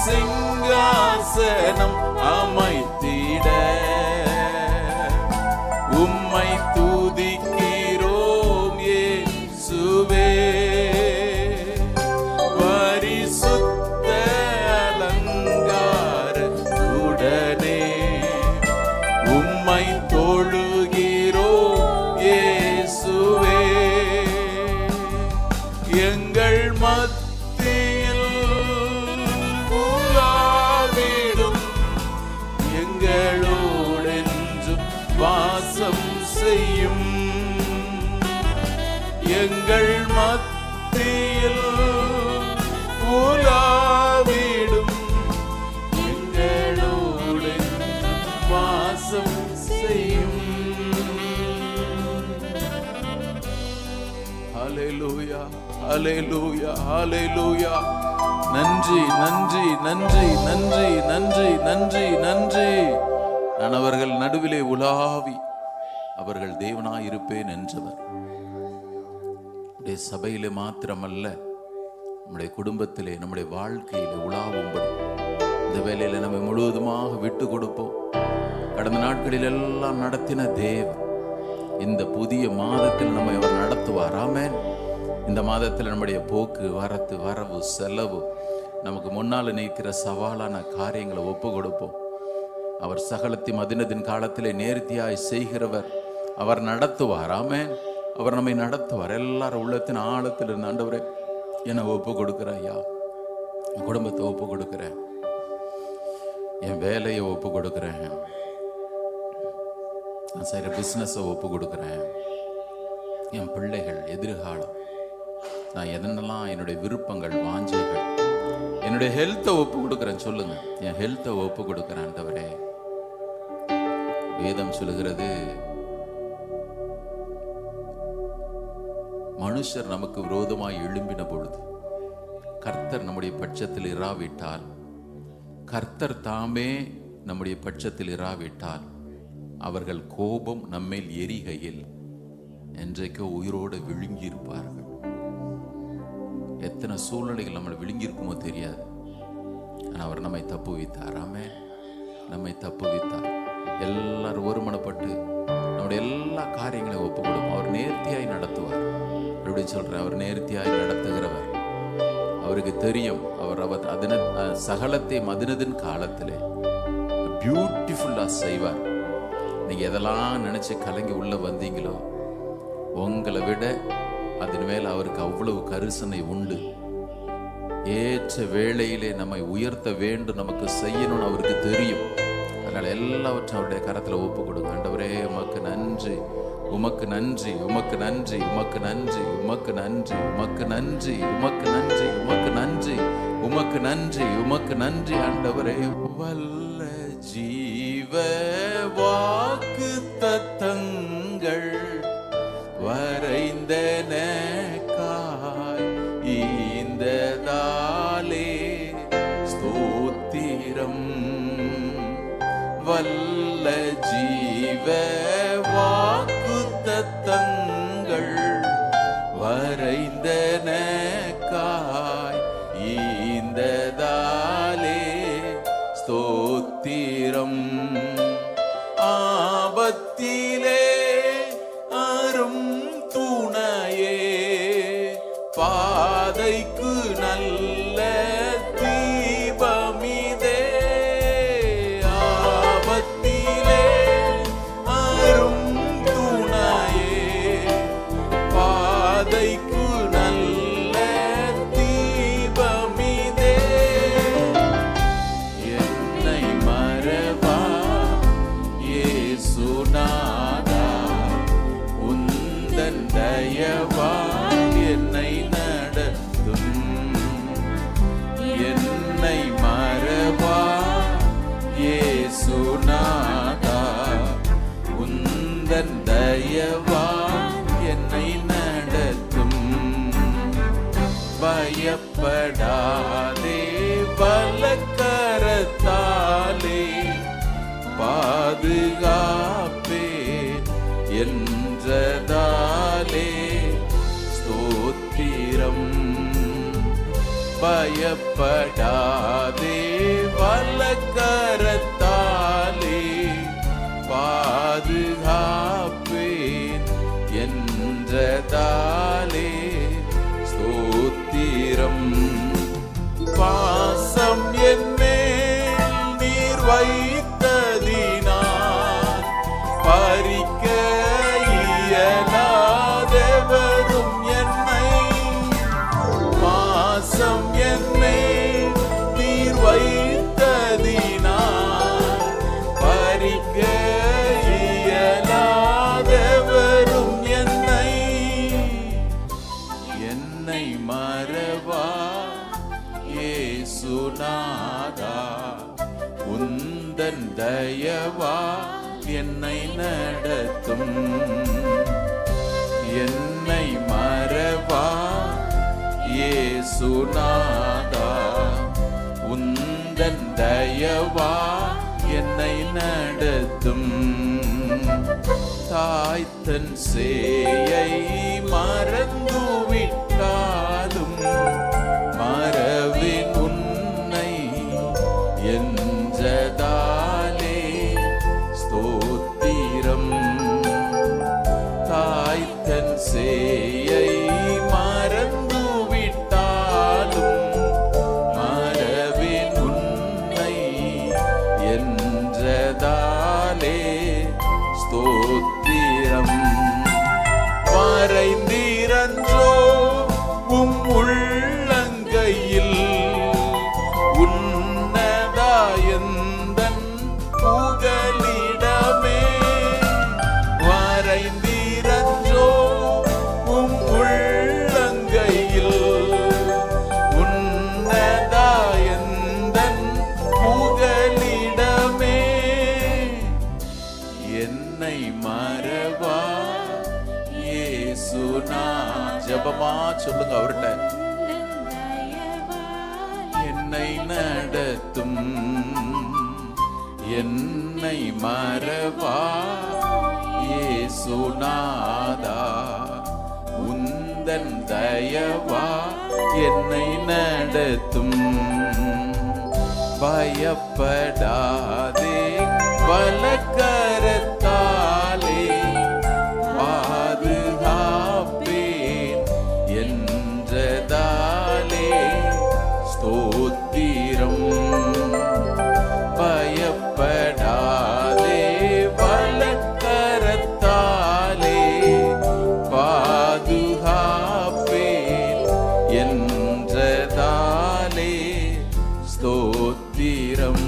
சிங்காசனம் அமைத்திட உம்மை துதிக்கிறோம் இயேசுவே. பரிசுத்த அலங்காரத்துடனே உம்மை தொழுகிறோம் இயேசுவே. எங்கள் மத்தியில் உலாவிடும் எங்களோடென்றும் வாசம் செய்யும். எங்கள் மத்தியில் உலாவிடும் எங்களோடென்றும் வாசம் செய்யும். ஹல்லேலூயா, ஹல்லேலூயா, ஹல்லேலூயா. நன்றி, நன்றி, நன்றி, நன்றி, நன்றி, நன்றி, நன்றி. நான் அவர்கள் நடுவிலே உலாவி அவர்கள் தேவனாயிருப்பேன் என்றவர். நம்முடைய சபையிலே மாத்திரமல்ல, நம்முடைய குடும்பத்திலே, நம்முடைய வாழ்க்கையிலே உலாவும்படி இந்த வேலையில நம்ம முழுவதுமாக விட்டு கொடுப்போம். கடந்த நாட்களில் எல்லாம் நடத்தின தேவன் இந்த புதிய மாதத்தில் நம்மை அவர் நடத்துவார். ஆமென். இந்த மாதத்தில் நம்முடைய போக்கு வரத்து, வரவு, செலவு, நமக்கு முன்னால் நிற்கிற சவாலான காரியங்களை ஒப்பு கொடுப்போம். அவர் சகலத்தையும் அதினதின் காலத்திலே நேர்த்தியாய் செய்கிறவர். அவர் நடத்துவார். ஆமென். அவர் நம்மை நடத்துவார். எல்லாரும் உள்ளத்தின் ஆழத்தில் இருந்த ஆண்டவரே என்னை ஒப்பு கொடுக்கிறேன் ஐயா, என் குடும்பத்தை ஒப்பு கொடுக்கிறேன், என் வேலையை ஒப்பு கொடுக்கிறேன், நான் செய்கிற பிஸ்னஸை ஒப்பு கொடுக்குறேன், என் பிள்ளைகள் எதிர்காலம், நான் என்னென்னலாம் என்னுடைய விருப்பங்கள், வாஞ்சைகள், என்னுடைய ஹெல்த்தை ஒப்பு கொடுக்குறேன். சொல்லுங்க, என் ஹெல்த்தை ஒப்பு கொடுக்குறேன் ஆண்டவரே. வேதம் சொல்லுகிறது, மனுஷர் நமக்கு விரோதமாய் எழும்பின பொழுது கர்த்தர் நம்முடைய பட்சத்தில் இராவிட்டால், கர்த்தர் தாமே நம்முடைய பட்சத்தில் இராவிட்டால், அவர்கள் கோபம் நம்மேல் எரிகையில் என்றைக்கோ உயிரோடு விழுங்கி இருப்பார்கள். எத்தனை சூழ்நிலைகள் நம்மளை விழுங்கி இருக்குமோ தெரியாது. ஆனால் அவர் நம்மை தப்புவித்தார். ஆமென். நம்மை தப்புவித்தார். எல்லாரும் ஒருமனப்பட்டு நம்முடைய எல்லா காரியங்களையும் ஒப்பு கொடுப்போம். அவர் நேர்த்தியாய் நடத்துவார். அப்படி சொல்றேன், அவர் நேர்த்தியாய் நடத்துகிறவர். அவருக்கு தெரியும். அவர் அதன சகலத்தை மதினதின் காலத்திலே பியூட்டிஃபுல்லா செய்வார். நீங்க எதெல்லாம் நினைச்சு கலங்கி உள்ள வந்தீங்களோ, உங்களை விட அதன் மேல் அவருக்கு அவ்வளவு கரிசனை உண்டு. ஏற்ற வேளையிலே நம்மை உயர்த்த வேண்டும், நமக்கு செய்யணும்னு அவருக்கு தெரியும். அதனால எல்லாவற்றையும் அவருடைய கரத்துல ஒப்பு கொடுங்க. ஆண்டவரே உமக்கு நன்றி, உமக்கு நன்றி, உமக்கு நன்றி, உமக்கு நன்றி, உமக்கு நன்றி, உமக்கு நன்றி, உமக்கு நன்றி, உமக்கு நன்றி, உமக்கு நன்றி, உமக்கு நன்றி. ஆண்டவரே, வல்ல ஜீவ வாக்கு தத்தங்கள் வரைந்தனக்காய் ஈந்ததாலே ஸ்தோத்திரம். வல்ல ஜீவ வாக்கு தத்தங்கள் வரைந்தனக்காய் ஈந்ததாலே ஸ்தோத்திரம். ஆபத்திலே அரும் துணையே, பாதைக்கு நல்ல தீபமிதே. ஆபத்திலே அரும் துணையே, பாதைக்கு நல்ல தீபமிதே. என்னை மறவா இயேசுநாதா, உந்தன் தயவா என்னை நடத்தும். என்னை மறவா இயேசுநாதா, உந்தன் தயவா என்னை நடத்தும். பயப்படாதே, பலக்கரத்தாலே பாதுகாப்பே என்றதாலே ஸ்தோத்திரம். பயப்படாதே, கரம் என்னை நீர் வைத்ததினார் பறிக்க இயலாதவரும் என்னை மறவா இயேசுநாதா, உந்தன் தயவா என்னை நடத்தும். என்னை மறவா இயேசுநாதா, உந்தன் தயவா என்னை நடத்தும். தாய் தன் சேயை மறந்துவிட்டாலும் மறவின் உன்னை என்றதாலே ஸ்தோத்திரம். தாய் தன் சேயை மறந்துவிட்டாலும் மறவின் உன்னை என்றதாலே ஸ்தோத்திரம். வரைந்திரன்றோ உம் உள்ளங்கையில் உன்னதாயந்தன் புகலிடமே. வரைந்திரன்றோ உம் உள்ளங்கையில் உன்னதாயந்தன் புகலிடமே. என்னை மறவா இயேசுனா. ஜெபமா சொல்லுங்க அவர்கிட்ட. என்னை நடத்தும். என்னை மறவா இயேசுநாதா, உந்தன் தயவா என்னை நடத்தும். பயப்படாதே வலக்கரத்தாலே பாதுகாப்பேன் என்றதாலே ஸ்தோத்திரம். பயப்படாதே வலக்கரத்தாலே பாதுகாப்பேன் என்றதாலே ஸ்தோத்திரம்.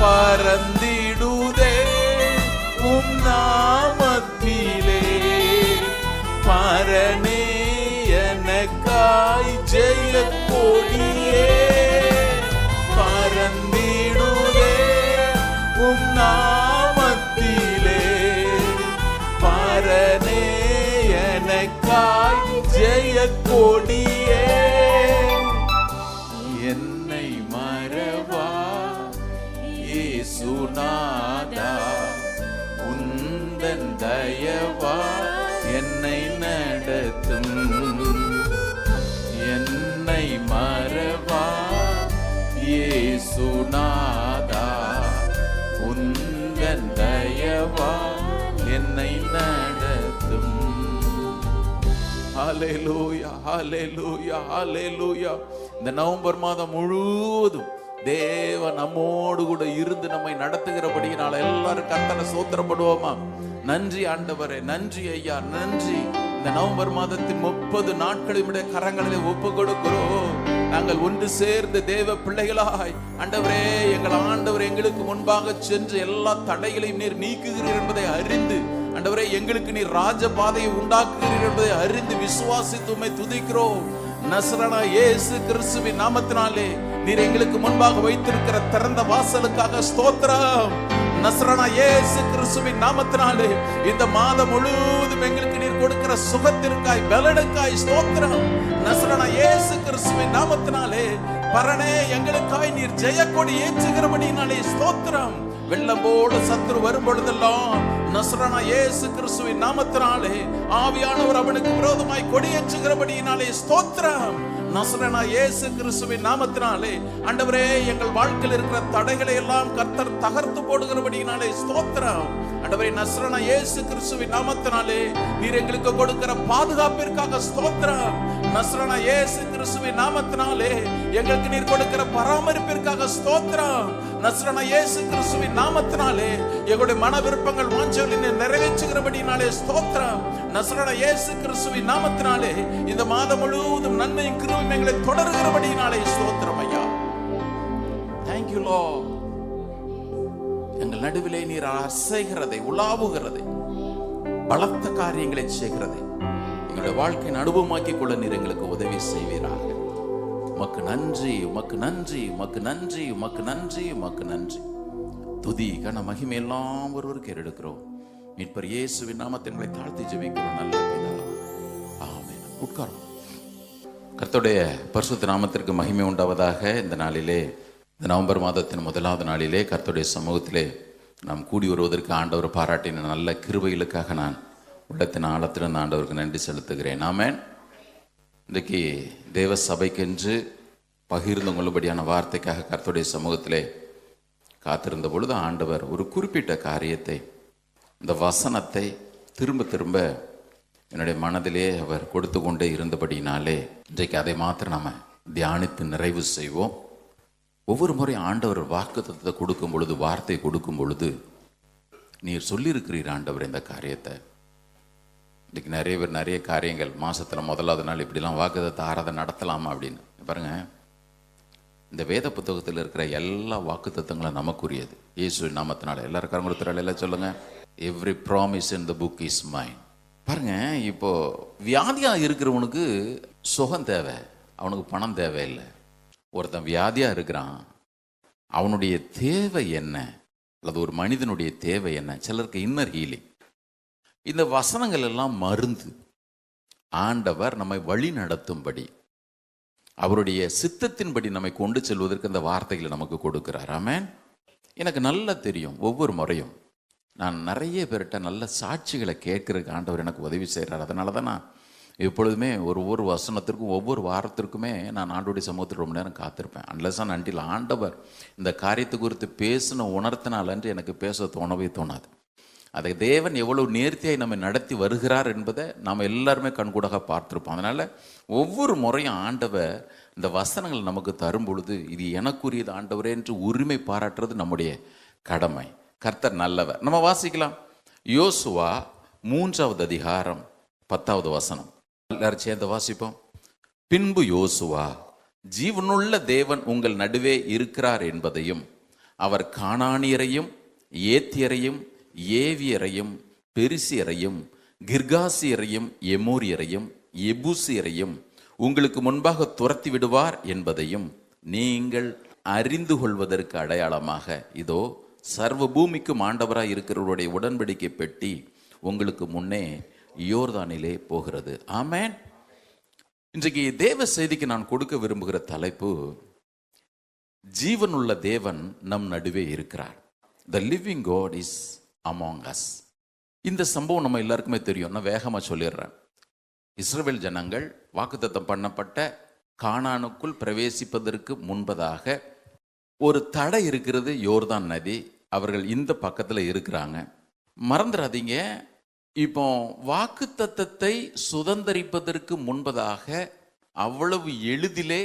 பறந்திடுதே உம் நாமத்திலே பரணே எனக்காய் ஜெய கொடியே. பறந்திடுதே உம் நாமத்திலே பரணே எனக்காய் ஜெய கொடியே. என்னை மறவா இயேசுநாதா, உந்தன் தயவா என்னை நடத்தும். என்னை மறவா இயேசுநாதா, உந்தன் தயவா என்னை நடத்தும். ஹல்லேலூயா, ஹல்லேலூயா, ஹல்லேலூயா. இந்த நவம்பர் மாதம் முழுவதும் தேவன் நம்மோடு கூட இருந்து நம்மை நடத்துகிறபடியினால எல்லாரும் கர்த்தரை ஸ்தோத்திரப்படுவோமா? நன்றி ஆண்டவரே, நன்றி ஐயா, நன்றி. இந்த நவம்பர் மாதத்தின் 30 நாட்களும் கரங்களிலே ஒப்பு கொடுக்கிறோம். நாங்கள் ஒன்று சேர்ந்து தேவ பிள்ளைகளாய் ஆண்டவரே, எங்கள் ஆண்டவர் எங்களுக்கு முன்பாக சென்று எல்லா தடைகளையும் நீர் நீக்குகிறீர் என்பதை அறிந்து, ஆண்டவரே எங்களுக்கு நீர் ராஜ பாதையை உண்டாக்குகிறீர் என்பதை அறிந்து விசுவாசித்து உம்மை துதிக்கிறோம். நசரேனா இயேசு கிறிஸ்துவின் நாமத்தினாலே நீர் எங்களுக்கு முன்பாக வைத்திருக்கிற திறந்த வாசலுக்காக ஸ்தோத்திரம். நசரேனா இயேசு கிறிஸ்துவின் நாமத்தினாலே இந்த மாதம் முழுவதும் எங்களுக்கு நீர் கொடுக்கிற சுகத்திற்காய் பலனுக்காய் ஸ்தோத்திரம். நசரேனா இயேசு கிறிஸ்துவின் நாமத்தினாலே பரணே எங்களுக்காய் நீர் ஜெயக்கொடி ஏற்றுகிறபடினாலே ஸ்தோத்திரம். வெள்ளம் போல சத்துரு வரும் பொழுதெல்லாம் நசரேனா இயேசு கிறிஸ்துவின் நாமத்தினாலே ஆவியானவர் அவனுக்கு விரோதமாய் கொடியேற்றுகிறபடியினாலே ஸ்தோத்திரம். நசரேனா இயேசு கிறிஸ்துவின் நாமத்தினாலே ஆண்டவரே எங்கள் வாழ்க்கையில் இருக்கிற தடைகளை எல்லாம் கர்த்தர் தகர்த்து போடுகிறபடியினாலே ஸ்தோத்திரம். ஆண்டவரே, நஸ்ரேனாகிய இயேசு கிறிஸ்துவின் நாமத்தினாலே நீர் எங்களுக்கு கொடுக்கிற பாதுகாப்பிற்காக ஸ்தோத்திரம். நஸ்ரேனாகிய இயேசு கிறிஸ்துவின் நாமத்தினாலே எங்களுக்கு நீர் கொடுக்கிற பராமரிப்பிற்காக ஸ்தோத்திரம். நஸ்ரேனாகிய இயேசு கிறிஸ்துவின் நாமத்தினாலே எங்களுடைய மன விருப்பங்கள் வாஞ்சைகளை நிறைவேற்றுகிறபடினாலே ஸ்தோத்திரம். நஸ்ரேனாகிய இயேசு கிறிஸ்துவின் நாமத்தினாலே இந்த மாதம் முழுவதும் நன்மையும் கிருபையும் எங்களை தொடர்கிறபடினாலே ஸ்தோத்திரம் ஐயா. Thank you Lord. எங்கள் நடுவிலே நீர் அசைகிறதை, உலாவுகிறதை, பலத்த காரியங்களை செய்கிறதை எங்களுடைய வாழ்க்கையின் அனுபவமாக்கிக் கொள்ள நீர் எங்களுக்கு உதவி செய்வீராக. உமக்கு நன்றி, உமக்கு நன்றி, உமக்கு நன்றி, உமக்கு நன்றி, உமக்கு நன்றி. துதி கன மகிமை எல்லாம் ஒருவருக்கு ஏறெடுக்கிறோம். மீட்பர் இயேசுவின் நாமத்தில் எங்களை தாழ்த்தி ஜெபிக்கிறோம் நல்ல பிதாவே. ஆமென். உட்காரும். கர்த்தருடைய பரிசுத்த நாமத்திற்கு மகிமை உண்டாவதாக. இந்த நாளிலே, இந்த நவம்பர் மாதத்தின் முதலாவது நாளிலே கர்த்தருடைய சமூகத்திலே நாம் கூடி வருவதற்கு ஆண்டவர் பாராட்டின நல்ல கிருபைகளுக்காக நான் உள்ளத்தின் ஆழத்திலிருந்து ஆண்டவருக்கு நன்றி செலுத்துகிறேன். ஆமென். இன்றைக்கு தேவ சபைக்கென்று பகிர்ந்து கொள்ளும்படியான வார்த்தைக்காக கர்த்தருடைய சமூகத்திலே காத்திருந்த பொழுது ஆண்டவர் ஒரு குறிப்பிட்ட காரியத்தை, இந்த வசனத்தை திரும்ப திரும்ப என்னுடைய மனதிலே அவர் கொடுத்து கொண்டே இருந்தபடினாலே இன்றைக்கு அதை மாத்திரம் நாம் தியானித்து நிறைவு செய்வோம். ஒவ்வொரு முறை ஆண்டவர் வாக்குத்தத்தத்தை கொடுக்கும் பொழுது, வார்த்தை கொடுக்கும் பொழுது, நீர் சொல்லியிருக்கிறீர் ஆண்டவர் இந்த காரியத்தை. இன்றைக்கி நிறைய பேர் நிறைய காரியங்கள் மாதத்தில் முதலாவது நாள் இப்படிலாம் வாக்குத்தத்த ஆராதனை நடத்தலாமா அப்படின்னு பாருங்க. இந்த வேத புத்தகத்தில் இருக்கிற எல்லா வாக்குத்தத்தங்களும் நமக்குரியது. இயேசு நாமத்தினால எல்லாருக்காரங்க கொடுத்துறாள் எல்லாம் சொல்லுங்க. Every promise in the book is mine. பாருங்க, இப்போ வியாதியாக இருக்கிறவனுக்கு சுகம் தேவை, அவனுக்கு பணம் தேவையில்லை. ஒருத்தன் வியாதியாக இருக்கிறான், அவனுடைய தேவை என்ன, அல்லது ஒரு மனிதனுடைய தேவை என்ன? சிலருக்கு இன்னர் ஹீலிங். இந்த வசனங்கள் எல்லாம் மருந்து. ஆண்டவர் நம்மை வழி நடத்தும்படி, அவருடைய சித்தத்தின்படி நம்மை கொண்டு செல்வதற்கு இந்த வார்த்தைகளை நமக்கு கொடுக்கிறார். ஆமென். எனக்கு நல்லா தெரியும், ஒவ்வொரு முறையும் நான் நிறைய பேர்கிட்ட நல்ல சாட்சிகளை கேட்கறதுக்கு ஆண்டவர் எனக்கு உதவி செய்கிறார். அதனால தான் நான் எப்பொழுதுமே ஒவ்வொரு வசனத்திற்கும் ஒவ்வொரு வாரத்திற்குமே நான் ஆண்டோடைய சமூகத்தில் ரொம்ப நேரம் காத்திருப்பேன். அன்லெஸ் அண்ட் அன்டில் ஆண்டவர் இந்த காரியத்தை குறித்து பேசின உணர்த்தினாலன்று எனக்கு பேச தோணவே தோணாது. அதை தேவன் எவ்வளவு நேர்த்தியாய் நம்மை நடத்தி வருகிறார் என்பதை நாம் எல்லாருமே கண்கூடாக பார்த்துருப்போம். அதனால் ஒவ்வொரு முறையும் ஆண்டவர் இந்த வசனங்கள் நமக்கு தரும் பொழுது இது எனக்குரியது ஆண்டவரே என்று உரிமை பாராட்டுறது நம்முடைய கடமை. கர்த்தர் நல்லவர். நம்ம வாசிக்கலாம். யோசுவா 3வது அதிகாரம் 10வது வசனம். எல்லாரும் சேர்ந்து வாசிப்போம். பின்பு யோசுவா, ஜீவனுள்ள தேவன் உங்கள் நடுவே இருக்கிறார் என்பதையும், அவர் கானானியரையும் ஏத்தியரையும் ஏவியரையும் பெரிசியரையும் கிர்காசியரையும் எமோரியரையும் எபூசியரையும் உங்களுக்கு முன்பாக துரத்தி விடுவார் என்பதையும் நீங்கள் அறிந்து கொள்வதற்கு அடையாளமாக இதோ சர்வ பூமிக்கும் ஆண்டவராய் இருக்கிறவருடைய உடன்படிக்கை பெட்டி உங்களுக்கு முன்னே யோர்தானிலே போகிறது. ஆமென். இன்றைக்கு தேவ செய்திக்கு நான் கொடுக்க விரும்புகிற தலைப்பு, ஜீவனுள்ள தேவன் நம் நடுவே இருக்கிறார். The living God is among us. இந்த சம்பவம் நம்ம எல்லாருக்குமே தெரியும். நான் வேகமாக சொல்லிடுறேன். இஸ்ரவேல் ஜனங்கள் வாக்குத்தத்தம் பண்ணப்பட்ட கானானுக்குள் பிரவேசிப்பதற்கு முன்பதாக ஒரு தடை இருக்கிறது, யோர்தான் நதி. அவர்கள் இந்த பக்கத்தில் இருக்கிறாங்க. மறந்துடாதீங்க, இப்போ வாக்குத்தத்தத்தை சுதந்தரிப்பதற்கு முன்பதாக அவ்வளவு எளிதிலே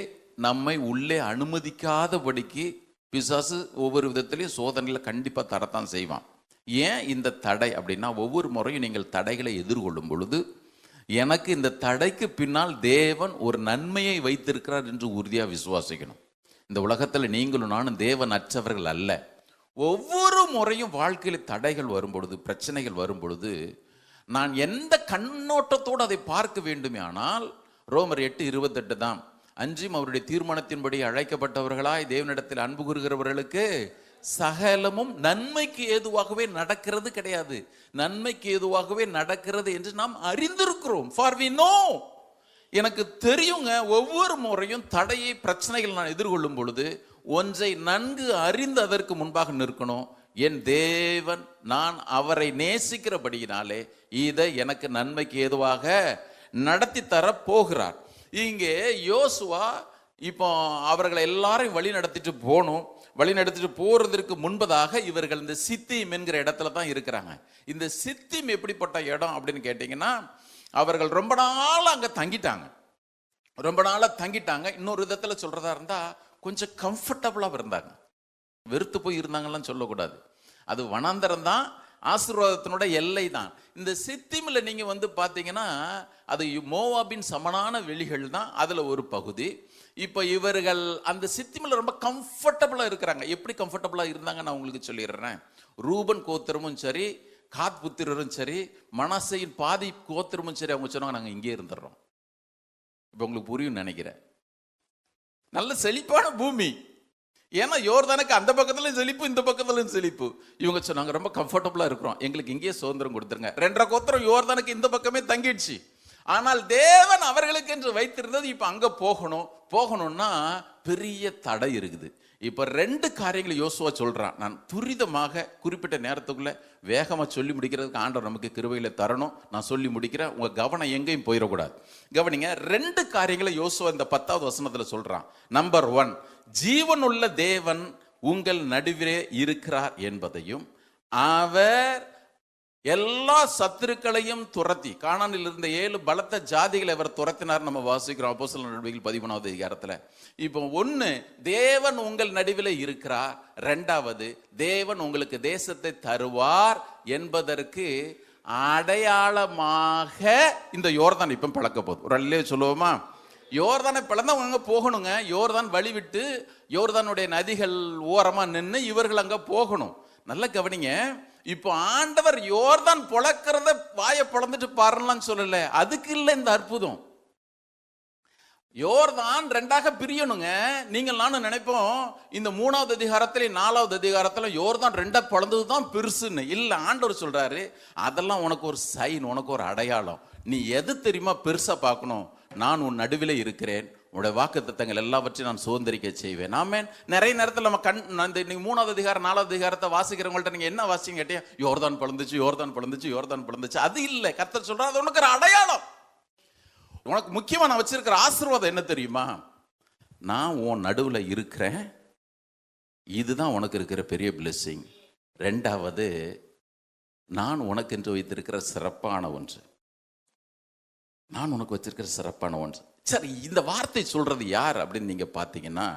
நம்மை உள்ளே அனுமதிக்காதபடிக்கு பிசாசு ஒவ்வொரு விதத்திலையும் சோதனையில் கண்டிப்பாக தரத்தான் செய்வான். ஏன் இந்த தடை அப்படின்னா, ஒவ்வொரு முறையும் நீங்கள் தடைகளை எதிர்கொள்ளும் பொழுது எனக்கு இந்த தடைக்கு பின்னால் தேவன் ஒரு நன்மையை வைத்திருக்கிறார் என்று உறுதியாக விசுவாசிக்கணும். இந்த உலகத்தில் நீங்களும் நானும் தேவன் அற்றவர்கள் அல்ல. ஒவ்வொரு முறையும் வாழ்க்கையில் தடைகள் வரும் பொழுது, பிரச்சனைகள் வரும் பொழுது நான் எந்த கண்ணோட்டத்தோடு அதை பார்க்க வேண்டுமே ஆனால் ரோமர் 8:28 தான். அன்றும் அவருடைய தீர்மானத்தின்படி அழைக்கப்பட்டவர்களாய் தேவனிடத்தில் அன்பு கூறுகிறவர்களுக்கு சகலமும் நன்மைக்கு ஏதுவாகவே நடக்கிறது கிடையாது, நன்மைக்கு ஏதுவாகவே நடக்கிறது என்று நாம் அறிந்திருக்கிறோம். For we know. எனக்கு தெரியுங்க, ஒவ்வொரு முறையும் தடையை பிரச்சனைகள் நான் எதிர்கொள்ளும் பொழுது ஒன்றை நன்கு அறிந்து அதற்கு முன்பாக நிற்கணும். என் தேவன், நான் அவரை நேசிக்கிறபடியினாலே இதை எனக்கு நன்மைக்கு ஏதுவாக நடத்தி தர போகிறார். இங்கே யோசுவா இப்போ அவர்களை எல்லாரையும் வழி நடத்திட்டு போகணும். வழி நடத்திட்டு போறதற்கு முன்பதாக இவர்கள் இந்த சித்தீம் என்கிற இடத்துல தான் இருக்கிறாங்க. இந்த சித்தீம் எப்படிப்பட்ட இடம் அப்படின்னு கேட்டீங்கன்னா, அவர்கள் ரொம்ப நாள் அங்க தங்கிட்டாங்க. ரொம்ப நாளா தங்கிட்டாங்க. இன்னொரு விதத்துல சொல்றதா இருந்தா கொஞ்சம் கம்ஃபர்டபுளா இருந்தாங்க. வெறுத்து போய் இருந்தாங்கலாம் சொல்லக்கூடாது. அது வனாந்தரம் தான், ஆசீர்வாதத்தினோட எல்லை தான். இந்த சித்தீம்ல நீங்க பாத்தீங்கன்னா அது மோவாபின் சமனான வெளிகள் தான், அதுல ஒரு பகுதி. இப்ப இவர்கள் அந்த சித்தீம்ல ரொம்ப கம்ஃபர்டபுளா இருக்கிறாங்க. எப்படி கம்ஃபர்டபுளா இருந்தாங்க நான் உங்களுக்கு சொல்லிடுறேன். ரூபன் கோத்திரமும் சரி, காத் புத்திரரும் சரி, மனாசேயின் பாதி கோத்திரமும் சரி, அவங்க சொன்னாங்க நாங்க இங்கே இருந்துடுறோம். இப்ப உங்களுக்கு புரியும் நினைக்கிறேன். நல்ல செழிப்பான பூமி. ஏன்னா யோர்தானுக்கு அந்த பக்கத்துலயும் செழிப்பு, இந்த பக்கத்துலயும் செழிப்பு. இவங்க சொன்னாங்க ரொம்ப கம்ஃபர்டபுளா இருக்கிறோம், எங்களுக்கு இங்கேயே சுதந்திரம் கொடுத்துருங்க. 2.5 கோத்திரம் யோர்தானுக்கு இந்த பக்கமே தங்கிடுச்சு. ஆனால் தேவன் அவர்களுக்கு என்று வைத்திருந்தது இப்ப அங்க போகணும்னா பெரிய தடை இருக்குது. இப்ப 2 காரியங்களை யோசுவா சொல்றான். நான் துரிதமாக குறிப்பிட்ட நேரத்துக்குள்ள வேகமா சொல்லி முடிக்கிறதுக்கு ஆண்டவர் நமக்கு கிருபையில தரணும். நான் சொல்லி முடிக்கிறேன், உங்க கவனம் எங்கேயும் போயிடக்கூடாது. கவனிங்க, 2 காரியங்களை யோசுவா இந்த 10வது வசனத்துல சொல்றான். நம்பர் 1, ஜீவனுள்ள தேவன் உங்கள் நடுவிலே இருக்கிறார் என்பதையும், அவர் எல்லா சத்துருக்களையும் துரத்தி, கானானில் இருந்த 7 பலத்த ஜாதிகளை அவர் துரத்தினார் நம்ம வாசிக்கிறோம் அப்போஸ்தலர் நடவடிக்கைகள் 13வது அதிகாரத்துல. இப்போ 1, தேவன் உங்கள் நடுவில் இருக்கிறார். 2வது, தேவன் உங்களுக்கு தேசத்தை தருவார் என்பதற்கு அடையாளமாக இந்த யோர்தான் இப்ப பழக்க போகுது. ஒரு அல்லே சொல்லுவோமா? யோர்தானை பிளந்தவங்க போகணுங்க. யோர்தான் வழி விட்டு யோர்தானுடைய நதிகள் ஓரமா நின்று இவர்கள் அங்க போகணும். நல்ல கவனிங்க. இப்போ ஆண்டவர் யோர்தான் பொளக்கிறத வாயை பொளந்துட்டு பாருலாம் சொல்லல. அதுக்கு இல்லை இந்த அற்புதம். யோர்தான் 2ஆக பிரியணுங்க. நீங்கள் நானும் நினைப்போம் இந்த 3வது அதிகாரத்துல 4வது அதிகாரத்துல யோர்தான் 2ஆ பொளந்ததுதான் பெருசுன்னு. இல்ல, ஆண்டவர் சொல்றாரு அதெல்லாம் உனக்கு ஒரு சைன், உனக்கு ஒரு அடையாளம். நீ எது தெரியுமா பெருசா பார்க்கணும்? நான் உன் நடுவிலே இருக்கிறேன், உடைய வாக்குத்தத்தங்கள் எல்லாவற்றையும் நான் சுதந்திரிக்க செய்வேன். ஆமென். நிறைய நேரத்தில் நம்ம நீங்க 3வது அதிகாரம் 4வது அதிகாரத்தை வாசிக்கிறவங்கள்ட்ட நீங்க என்ன வாசிங்க கேட்டீங்க, யோர்தான் பிளந்துச்சு, யோர்தான் பிளந்துச்சு, யோர்தான் பிளந்துச்சு. அது இல்லை. கர்த்தர் சொல்றாரு அது உனக்கு ஒரு அடையாளம். உனக்கு முக்கியமா நான் வச்சிருக்கிற ஆசீர்வாதம் என்ன தெரியுமா? நான் உன் நடுவுல இருக்கிறேன். இதுதான் உனக்கு இருக்கிற பெரிய பிளெஸிங். 2வது, நான் உனக்கு என்று வைத்திருக்கிற சிறப்பான ஒன்று. நான் உனக்கு வச்சிருக்கிற சிறப்பான ஒன்று. சரி, இந்த வார்த்தை சொல்றது யார் அப்படின்னு நீங்க பாத்தீங்கன்னா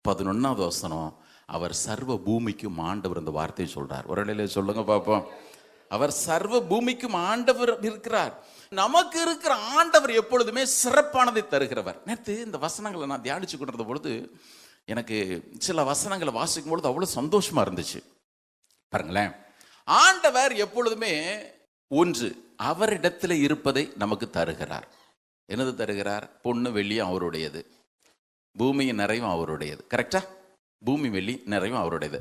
11வது வசனம், அவர் சர்வ பூமிக்கும் ஆண்டவர் இந்த வார்த்தையை சொல்றார். ஒரு நிலையில சொல்லுங்க பாப்போம். அவர் சர்வ பூமிக்கும் ஆண்டவர் இருக்கிறார். நமக்கு இருக்கிற ஆண்டவர் எப்பொழுதுமே சிறப்பானதை தருகிறவர். நேற்று இந்த வசனங்களை நான் தியானிச்சு கொண்டிருந்த பொழுது எனக்கு சில வசனங்களை வாசிக்கும் பொழுது அவ்வளவு சந்தோஷமா இருந்துச்சு. பாருங்களேன், ஆண்டவர் எப்பொழுதுமே ஒன்று, அவரிடத்தில் இருப்பதை நமக்கு தருகிறார். என்னது தருகிறார்? பொண்ணு வெள்ளியும் அவருடையது, பூமியின் நிறைவும் அவருடையது. கரெக்டா? பூமி வெள்ளி நிறைவும் அவருடையது.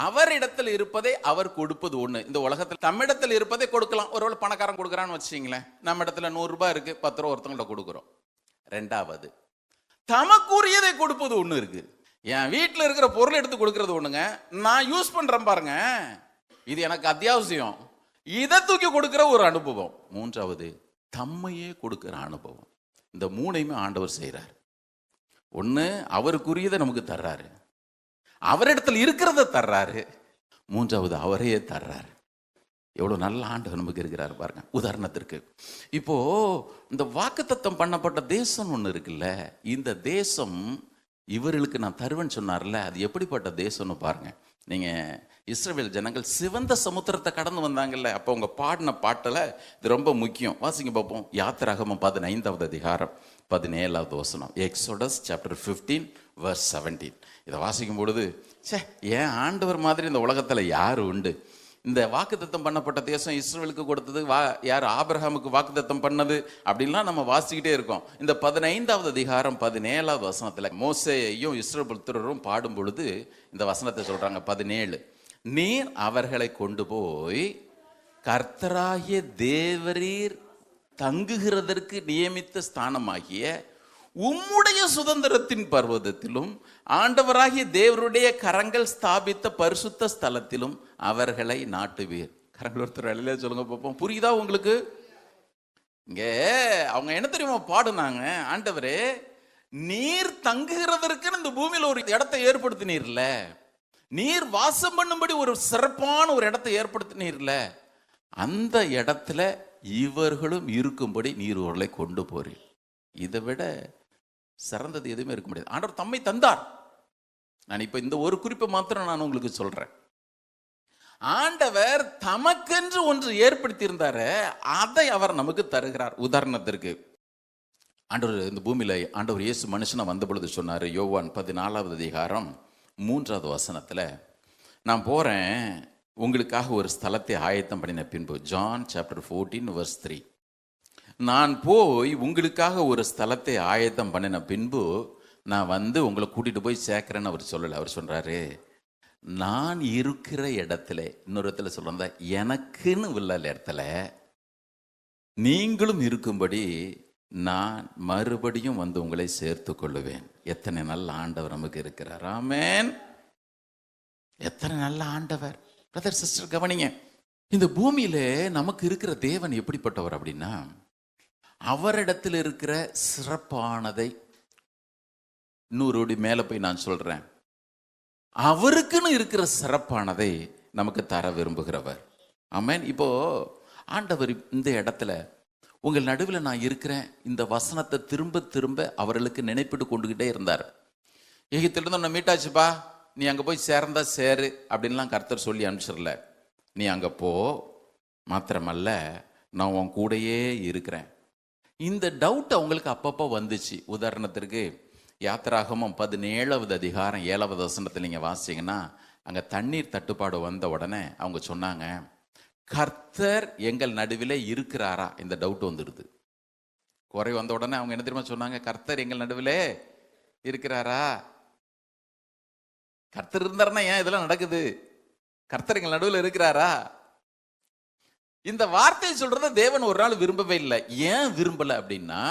அவரிடத்தில் இருப்பதை அவர் கொடுப்பது ஒண்ணு. இந்த உலகத்தில் நம்மிடத்தில் இருப்பதை கொடுக்கலாம். ஒருவேளை பணக்காரன் கொடுக்குறான்னு வச்சுங்களேன், நம்ம இடத்துல 100 ரூபாய் இருக்கு, 10 ரூபா ஒருத்தவங்கள்ட்ட கொடுக்குறோம். 2வது, தமக்குரியதை கொடுப்பது ஒண்ணு இருக்கு. என் வீட்டில் இருக்கிற பொருள் எடுத்து கொடுக்கறது ஒண்ணுங்க, நான் யூஸ் பண்றேன் பாருங்க, இது எனக்கு அத்தியாவசியம், இதை தூக்கி கொடுக்கிற ஒரு அனுபவம். 3வது, தம்மையே கொடுக்கிற அனுபவம். இந்த 3ஐயுமே ஆண்டவர் செய்யறாரு. ஒண்ணு, அவருக்குரியதை நமக்கு தர்றாரு, அவரிடத்தில் இருக்கிறத தர்றாரு, 3வது அவரையே தர்றாரு. எவ்வளவு நல்ல ஆண்டவர் நமக்கு இருக்கிறாரு பாருங்க. உதாரணத்திற்கு இப்போ இந்த வாக்குத்தத்தம் பண்ணப்பட்ட தேசம் ஒண்ணு இருக்குல்ல, இந்த தேசம் இவர்களுக்கு நான் தருவேன்னு சொன்னார்ல, அது எப்படிப்பட்ட தேசம்னு பாருங்க. நீங்க இஸ்ரவேல் ஜனங்கள் சிவந்த சமுத்திரத்தை கடந்து வந்தாங்கல்ல, அப்போ உங்க பாடின பாட்டில் இது ரொம்ப முக்கியம். வாசிங்க பார்ப்போம். யாத்திராகமம் 15வது அதிகாரம் 17வது வசனம். Exodus chapter 15 verse 17. இதை வாசிக்கும் பொழுது ஏன் ஆண்டவர் மாதிரி இந்த உலகத்துல யாரு உண்டு? இந்த வாக்குத்தத்தம் பண்ணப்பட்ட தேசம் இஸ்ரவேலுக்கு கொடுத்தது யார்? ஆபிரகாமுக்கு வாக்குத்தத்தம் பண்ணது அப்படின்லாம் நம்ம வாசிக்கிட்டே இருக்கோம். இந்த 15வது அதிகாரம் 17வது வசனத்துல மோசேயையும் இஸ்ரவேல் புத்திரரும் பாடும் பொழுது இந்த வசனத்தை சொல்றாங்க. 17, நீர் அவர்களை கொண்டு போய் கர்த்தராகிய தேவரீர் தங்குகிறதற்கு நியமித்த ஸ்தானமாகிய உம்முடைய சுதந்திரத்தின் பர்வதத்திலும் ஆண்டவராகிய தேவருடைய கரங்கள் ஸ்தாபித்த பரிசுத்த ஸ்தலத்திலும் அவர்களை நாட்டுவீர். கரங்கள் ஒருத்தர் சொல்லுங்க பார்ப்போம். புரியுதா உங்களுக்கு? இங்க அவங்க என்ன தெரியுமா பாடுனாங்க? ஆண்டவரே, நீர் தங்குகிறதற்கு இந்த பூமியில ஒரு இடத்தை ஏற்படுத்தினீர்ல, நீர் வாசம் பண்ணும்படி ஒரு சிறப்பான ஒரு இடத்தை ஏற்படுத்தினீர்ல, அந்த இடத்துல இவர்களும் இருக்கும்படி நீர் அவர்களை கொண்டு போறீர். இதை விட சிறந்தது எதுவுமே இருக்க முடியாது. ஆண்டவர் தம்மை தந்தார். நான் இப்ப இந்த ஒரு குறிப்பை மாத்திரம் நான் உங்களுக்கு சொல்றேன். ஆண்டவர் தமக்கென்று ஒன்று ஏற்படுத்தி இருந்தாரு, அதை அவர் நமக்கு தருகிறார். உதாரணத்திற்கு ஆண்டவர் இந்த பூமியில ஆண்டவர் இயேசு மனுஷனா வந்த பொழுது சொன்னாரு, யோவான் 14வது அதிகாரம் 3வது வசனத்துல, நான் போறேன் உங்களுக்காக ஒரு ஸ்தலத்தை ஆயத்தம் பண்ணின பின்பு, ஜான் சாப்டர் 14:3, நான் போய் உங்களுக்காக ஒரு ஸ்தலத்தை ஆயத்தம் பண்ணின பின்பு நான் வந்து உங்களை கூட்டிட்டு போய் சேர்க்கிறேன்னு அவர் சொல்லலை. அவர் சொல்றாரு, நான் இருக்கிற இடத்துல, இன்னொரு இடத்துல சொல்றா, எனக்குன்னு உள்ள இடத்துல நீங்களும் இருக்கும்படி நான் மறுபடியும் வந்து உங்களை சேர்த்து கொள்ளுவேன். எத்தனை நல்ல ஆண்டவர் நமக்கு இருக்கிறார். ஆமென். எத்தனை நல்ல ஆண்டவர். பிரதர் சிஸ்டர் கவனிங்க, இந்த பூமியில நமக்கு இருக்கிற தேவன் எப்படிப்பட்டவர் அப்படின்னா, அவரிடத்தில் இருக்கிற சிறப்பானதை இன்னொரு மேல போய் நான் சொல்றேன், அவருக்குன்னு இருக்கிற சிறப்பானதை நமக்கு தர விரும்புகிறவர். ஆமென். இப்போ ஆண்டவர் இந்த இடத்துல உங்கள் நடுவில் நான் இருக்கிறேன், இந்த வசனத்தை திரும்ப திரும்ப அவர்களுக்கு நினைப்பிட்டு கொண்டுகிட்டே இருந்தார். எகிப்திலிருந்து உன்னை மீட்டாச்சுப்பா, நீ அங்கே போய் சேர்ந்தா சேரு அப்படின்லாம் கர்த்தர் சொல்லி அனுப்பிச்சிடல. நீ அங்கே போ, மாத்திரமல்ல நான் உன் கூடையே இருக்கிறேன். இந்த டவுட் அவங்களுக்கு அப்பப்போ வந்துச்சு. உதாரணத்திற்கு யாத்திராகமம் 17வது அதிகாரம் 7வது வசனத்தில் நீங்கள் வாசிங்கன்னா, அங்கே தண்ணீர் தட்டுப்பாடு வந்த உடனே அவங்க சொன்னாங்க, கர்த்தர் எங்கள் நடுவில் இருக்கிறாரா? இந்த டவுட் வந்துடுது. குறை வந்த உடனே அவங்க என்ன தெரியுமா சொன்னாங்க? கர்த்தர் எங்கள் நடுவில் இருக்கிறாரா? கர்த்தர் இருந்தாருன்னா ஏன் இதெல்லாம் நடக்குது? கர்த்தர் எங்கள் நடுவில் இருக்கிறாரா? இந்த வார்த்தையை சொல்றத தேவன் ஒரு நாள் விரும்பவே இல்லை. ஏன் விரும்பல அப்படின்னா,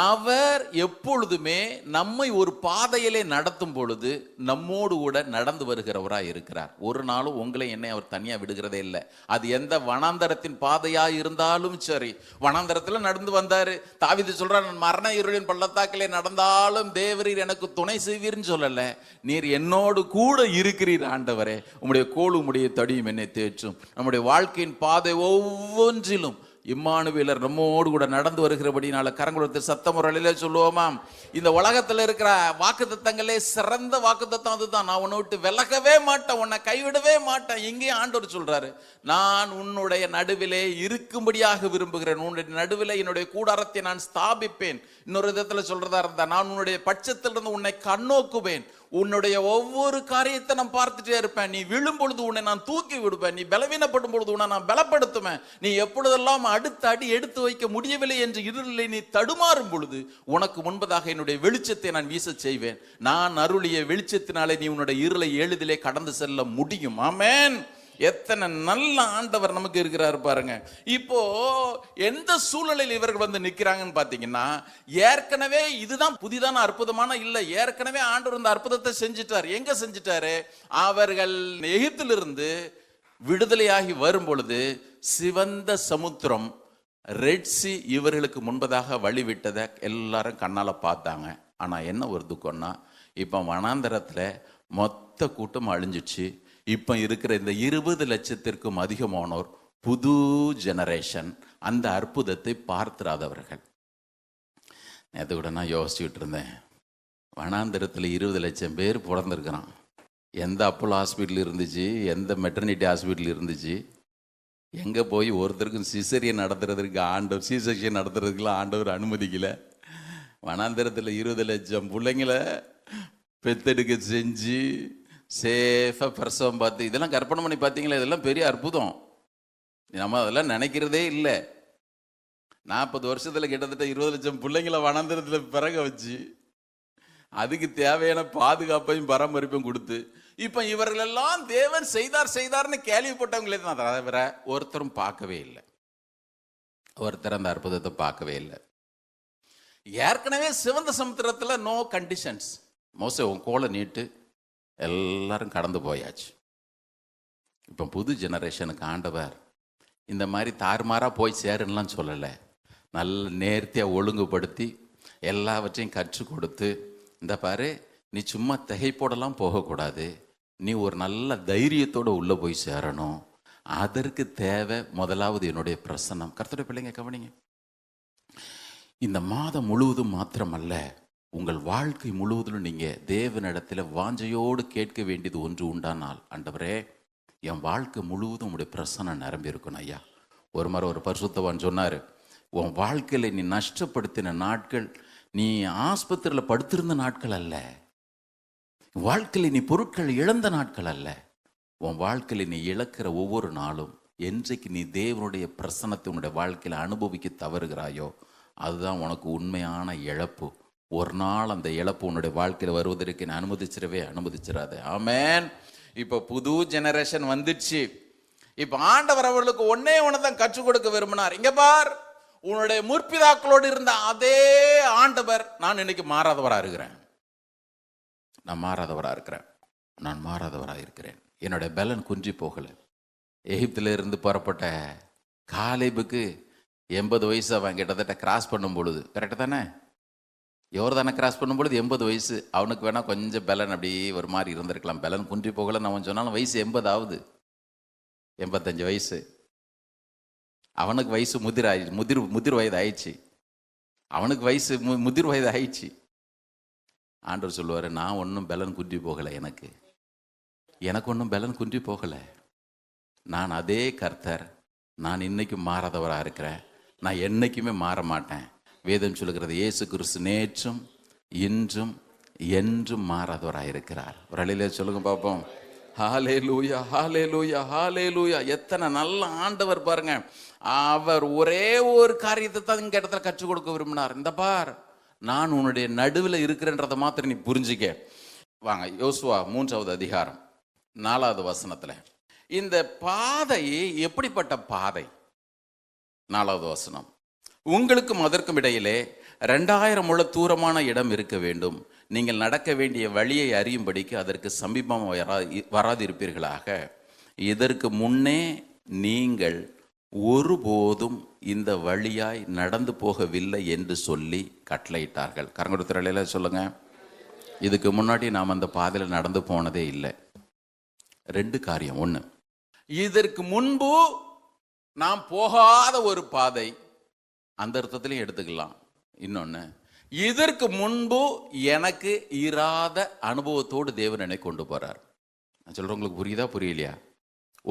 அவர் எப்பொழுதுமே நம்மை ஒரு பாதையிலே நடத்தும் பொழுது நம்மோடு கூட நடந்து வருகிறவராய் இருக்கிறார். ஒரு நாளும் உங்களை என்னை அவர் தனியா விடுகிறதே இல்லை. அது எந்த வனாந்தரத்தின் பாதையா இருந்தாலும் சரி. வனாந்தரத்துல நடந்து வந்தாரு. தாவீது சொல்றார், நான் மரண இருளின் பள்ளத்தாக்கிலே நடந்தாலும் தேவரீர் எனக்கு துணை செய்வீர்னு சொல்லல, நீர் என்னோடு கூட இருக்கிறீர் ஆண்டவரே, உம்முடைய கோலும் உம்முடைய தடியும் என்னை தேற்றும். நம்முடைய வாழ்க்கையின் பாதை ஒவ்வொன்றிலும் இம்மானுவேலர் நம்மோடு கூட நடந்து வருகிறபடினால கரங்குளத்து சத்தம் ஒரு அலையில சொல்லுவோமாம். இந்த உலகத்துல இருக்கிற வாக்குத்தத்தங்களே சிறந்த வாக்குத்தத்தம் அதுதான். நான் உன்னை விட்டு விலகவே மாட்டேன், உன்னை கைவிடவே மாட்டேன். இங்கேயும் ஆண்டவர் சொல்றாரு, நான் உன்னுடைய நடுவிலே இருக்கும்படியாக விரும்புகிறேன், உன்னுடைய நடுவிலே என்னுடைய கூடாரத்தை நான் ஸ்தாபிப்பேன். இன்னொரு விதத்துல சொல்றதா இருந்தா, நான் உன்னுடைய பட்சத்திலிருந்து உன்னை கண்ணோக்குவேன், உன்னுடைய ஒவ்வொரு காரியத்தை நான் பார்த்துட்டே இருப்பேன். நீ விழும் பொழுது உன்னை நான் தூக்கி விடுவேன், நீ பலவீனப்படும் பொழுது உன்னை நான் பலப்படுத்துவேன், நீ எப்பொழுதெல்லாம் அடுத்த அடி எடுத்து வைக்க முடியவில்லை என்று இருளிலே நீ தடுமாறும் பொழுது உனக்கு முன்பதாக என்னுடைய வெளிச்சத்தை நான் வீச செய்வேன். நான் அருளிய வெளிச்சத்தினாலே நீ உன்னுடைய இருளை எளிதிலே கடந்து செல்ல முடியும். ஆமென். எத்தனை நல்ல ஆண்டவர் நமக்கு இருக்கிறாரு பாருங்க. இப்போ எந்த சூழலில் இவர்கள் வந்து நிற்கிறாங்கன்னு பாத்தீங்கன்னா, ஏற்கனவே இதுதான் புதிதான அற்புதமான இல்லை, ஏற்கனவே ஆண்டவர் இந்த அற்புதத்தை செஞ்சிட்டார். எங்க செஞ்சிட்டாரு? அவர்கள் எகிப்திலிருந்து விடுதலையாகி வரும் பொழுது சிவந்த சமுத்திரம், ரெட் சி இவர்களுக்கு முன்பதாக வழிவிட்டதை எல்லாரும் கண்ணால பார்த்தாங்க. ஆனா என்ன ஒரு துக்கம்னா, இப்ப வனாந்தரத்துல மொத்த கூட்டம் அழிஞ்சிச்சு. இப்போ இருக்கிற இந்த 20 லட்சத்திற்கும் அதிகமானோர் புது ஜெனரேஷன், அந்த அற்புதத்தை பார்த்திராதவர்கள். நேற்று கூட நான் யோசிச்சுக்கிட்டு இருந்தேன், வனாந்திரத்தில் 20 லட்சம் பேர் பிறந்திருக்கிறான். எந்த அப்போலோ ஹாஸ்பிட்டல் இருந்துச்சு, எந்த மெட்டர்னிட்டி ஹாஸ்பிட்டல் இருந்துச்சு, எங்கே போய் ஒருத்தருக்கும் சிசரியன் நடத்துறதுக்கு ஆண்டவர், சிசெக்ஷன் நடத்துறதுக்குலாம் ஆண்டவர் அனுமதிக்கல. வனாந்திரத்தில் 20 லட்சம் பிள்ளைங்களை பெத்தெடுக்க செஞ்சு சேஃபாக பிரசவம் பார்த்து, இதெல்லாம் கற்பனை பண்ணி பார்த்தீங்களா? இதெல்லாம் பெரிய அற்புதம். நம்ம அதெல்லாம் நினைக்கிறதே இல்லை. 40 வருஷத்தில் கிட்டத்தட்ட 20 லட்சம் பிள்ளைங்களை வனாந்திரத்தில் பிறக வச்சு அதுக்கு தேவையான பாதுகாப்பையும் பராமரிப்பையும் கொடுத்து, இப்போ இவர்களெல்லாம் தேவன் செய்தார்னு கேள்விப்பட்டவங்களே தான், தவிர ஒருத்தரும் பார்க்கவே இல்லை. ஒருத்தர் அந்த அற்புதத்தை பார்க்கவே இல்லை. ஏற்கனவே சிவந்த சமுத்திரத்தில் நோ கண்டிஷன்ஸ். மோசே உன் கோலை நீட்டு, எல்லாரும் கடந்து போயாச்சு. இப்போ புது ஜெனரேஷனுக்கு ஆண்டவர் இந்த மாதிரி தாறுமாறாக போய் சேருன்னெலாம் சொல்லலை. நல்ல நேர்த்தியாக ஒழுங்குபடுத்தி எல்லாவற்றையும் கற்றுக் கொடுத்து, இந்த பாரு, நீ சும்மா திகைப்போடலாம் போகக்கூடாது, நீ ஒரு நல்ல தைரியத்தோடு உள்ளே போய் சேரணும். அதற்கு தேவை முதலாவது என்னுடைய பிரசன்னம். கர்த்தருடைய பிள்ளைங்க கவனிங்க, இந்த மாதம் முழுவதும் மாத்திரமல்ல, உங்கள் வாழ்க்கை முழுவதும் நீங்கள் தேவனிடத்தில் வாஞ்சையோடு கேட்க வேண்டியது ஒன்று உண்டானால், ஆண்டவரே என் வாழ்க்கை முழுவதும் உங்களுடைய பிரசன்னம் நிரம்பி இருக்கணும் ஐயா. ஒரு முறை ஒரு பரிசுத்தவான் சொன்னார், உன் வாழ்க்கையில் நீ நஷ்டப்படுத்தின நாட்கள் நீ ஆஸ்பத்திரியில் படுத்திருந்த நாட்கள் அல்ல, வாழ்க்கையில் நீ பொருட்கள் இழந்த நாட்கள் அல்ல, உன் வாழ்க்கையில் நீ இழக்கிற ஒவ்வொரு நாளும் என்றைக்கு நீ தேவனுடைய பிரசன்னத்தை உன்னுடைய வாழ்க்கையில் அனுபவிக்க தவறுகிறாயோ அதுதான் உனக்கு உண்மையான இழப்பு. ஒரு நாள் அந்த இழப்பு உன்னுடைய வாழ்க்கையில் வருவதற்கு நீ அனுமதிச்சிடாத. ஆமேன். இப்போ புது ஜெனரேஷன் வந்துடுச்சு. இப்போ ஆண்டவர் அவர்களுக்கு ஒன்னே ஒன்று தான் கற்றுக் கொடுக்க விரும்பினார். இங்க பார், உன்னுடைய முற்பிதாக்களோடு இருந்த அதே ஆண்டவர் நான் இன்னைக்கு மாறாதவராக இருக்கிறேன். நான் மாறாதவராக இருக்கிறேன். என்னுடைய பலன் குன்றி போகலை. எகிப்தில் இருந்து புறப்பட்ட காலேபுக்கு 80 வயசு. அவன் கிட்டத்தட்ட கிராஸ் பண்ணும் பொழுது, கரெக்டு தானே, யோர்தானை கிராஸ் பண்ணும் பொழுது 80 வயசு. அவனுக்கு வேணா கொஞ்சம் பலன் அப்படியே ஒரு மாதிரி இருந்திருக்கலாம், பலன் குன்றி போகலன்னு அவன் சொன்னாலும் வயசு 80 ஆகுது, 85 வயசு. அவனுக்கு வயசு முதிர் வயது ஆயிடுச்சு. அவனுக்கு வயசு முதிர் வயது ஆயிடுச்சு. ஆண்டவர் சொல்லுவார், நான் ஒன்றும் பலன் குன்றி போகலை, எனக்கு ஒன்றும் பலன் குன்றி போகலை. நான் அதே கர்த்தர், நான் இன்னைக்கும் மாறாதவராக இருக்கிறேன், நான் என்னைக்குமே மாற மாட்டேன். வேதம் சொல்லுகிறது, இயேசு கிறிஸ்து நேற்றும் இன்றும் என்றும் மாறாதவராக இருக்கிறார். ஒரு அழிலே சொல்லுங்க பார்ப்போம். ஹல்லேலூயா, ஹல்லேலூயா, ஹல்லேலூயா. எத்தனை நல்ல ஆண்டவர் பாருங்க. அவர் ஒரே ஒரு காரியத்தை தான் இங்க இடத்துல கற்றுக் கொடுக்க விரும்பினார். இந்த பார், நான் உன்னுடைய நடுவில் இருக்கிறேன்றதை மாத்திரம் நீ புரிஞ்சுக்க. வாங்க, யோசுவா 3வது அதிகாரம் 4வது வசனத்துல இந்த பாதை எப்படிப்பட்ட பாதை? 4வது வசனம், உங்களுக்கும் அதற்கும் இடையிலே 2000 முழ தூரமான இடம் இருக்க வேண்டும். நீங்கள் நடக்க வேண்டிய வழியை அறியும்படிக்கு அதற்கு சமீபமாக வராதிருப்பீர்களாக. இதற்கு முன்னே நீங்கள் ஒருபோதும் இந்த வழியாய் நடந்து போகவில்லை என்று சொல்லி கட்டளையிட்டார்கள். கரங்கொடுத்துறையில சொல்லுங்க, இதுக்கு முன்னாடி நாம் அந்த பாதையில் நடந்து போனதே இல்லை. 2 காரியம். 1, இதற்கு முன்பு நாம் போகாத ஒரு பாதை, அந்த அர்த்தத்திலையும் எடுத்துக்கலாம். இன்னொன்று, இதற்கு முன்பு எனக்கு இராத அனுபவத்தோடு தேவன் என்னை கொண்டு போறார். நான் சொல்றேன், உங்களுக்கு புரியுதா புரியலையா?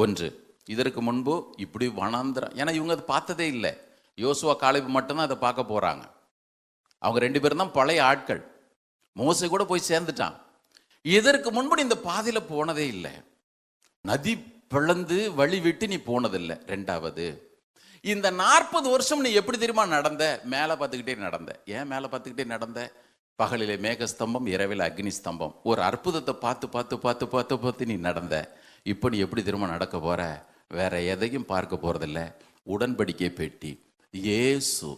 1, இதற்கு முன்பு இப்படி வனாந்திரம், ஏன்னா இவங்க அதை பார்த்ததே இல்லை. யோசுவா காலேபு மட்டும்தான் அதை பார்க்க போறாங்க. அவங்க 2 பேரும் தான் பழைய ஆட்கள். மோசே கூட போய் சேர்ந்துட்டான். இதற்கு முன்பு இந்த பாதையில போனதே இல்லை, நதி பிளந்து வழி விட்டு நீ போனதில்லை. 2வது, இந்த 40 வருஷம் நீ எப்படி தெரியுமா நடந்த? மேலே பார்த்துக்கிட்டே நடந்த. ஏன் மேலே பார்த்துக்கிட்டே நடந்த? பகலிலே மேகஸ்தம்பம், இரவில் அக்னி ஸ்தம்பம். ஒரு அற்புதத்தை பார்த்து பார்த்து பார்த்து பார்த்து பார்த்து நீ நடந்த. இப்போ நீ எப்படி தெரியுமா நடக்க போற? வேற எதையும் பார்க்க போறதில்ல. உடன்படிக்கை பெட்டி, இயேசு,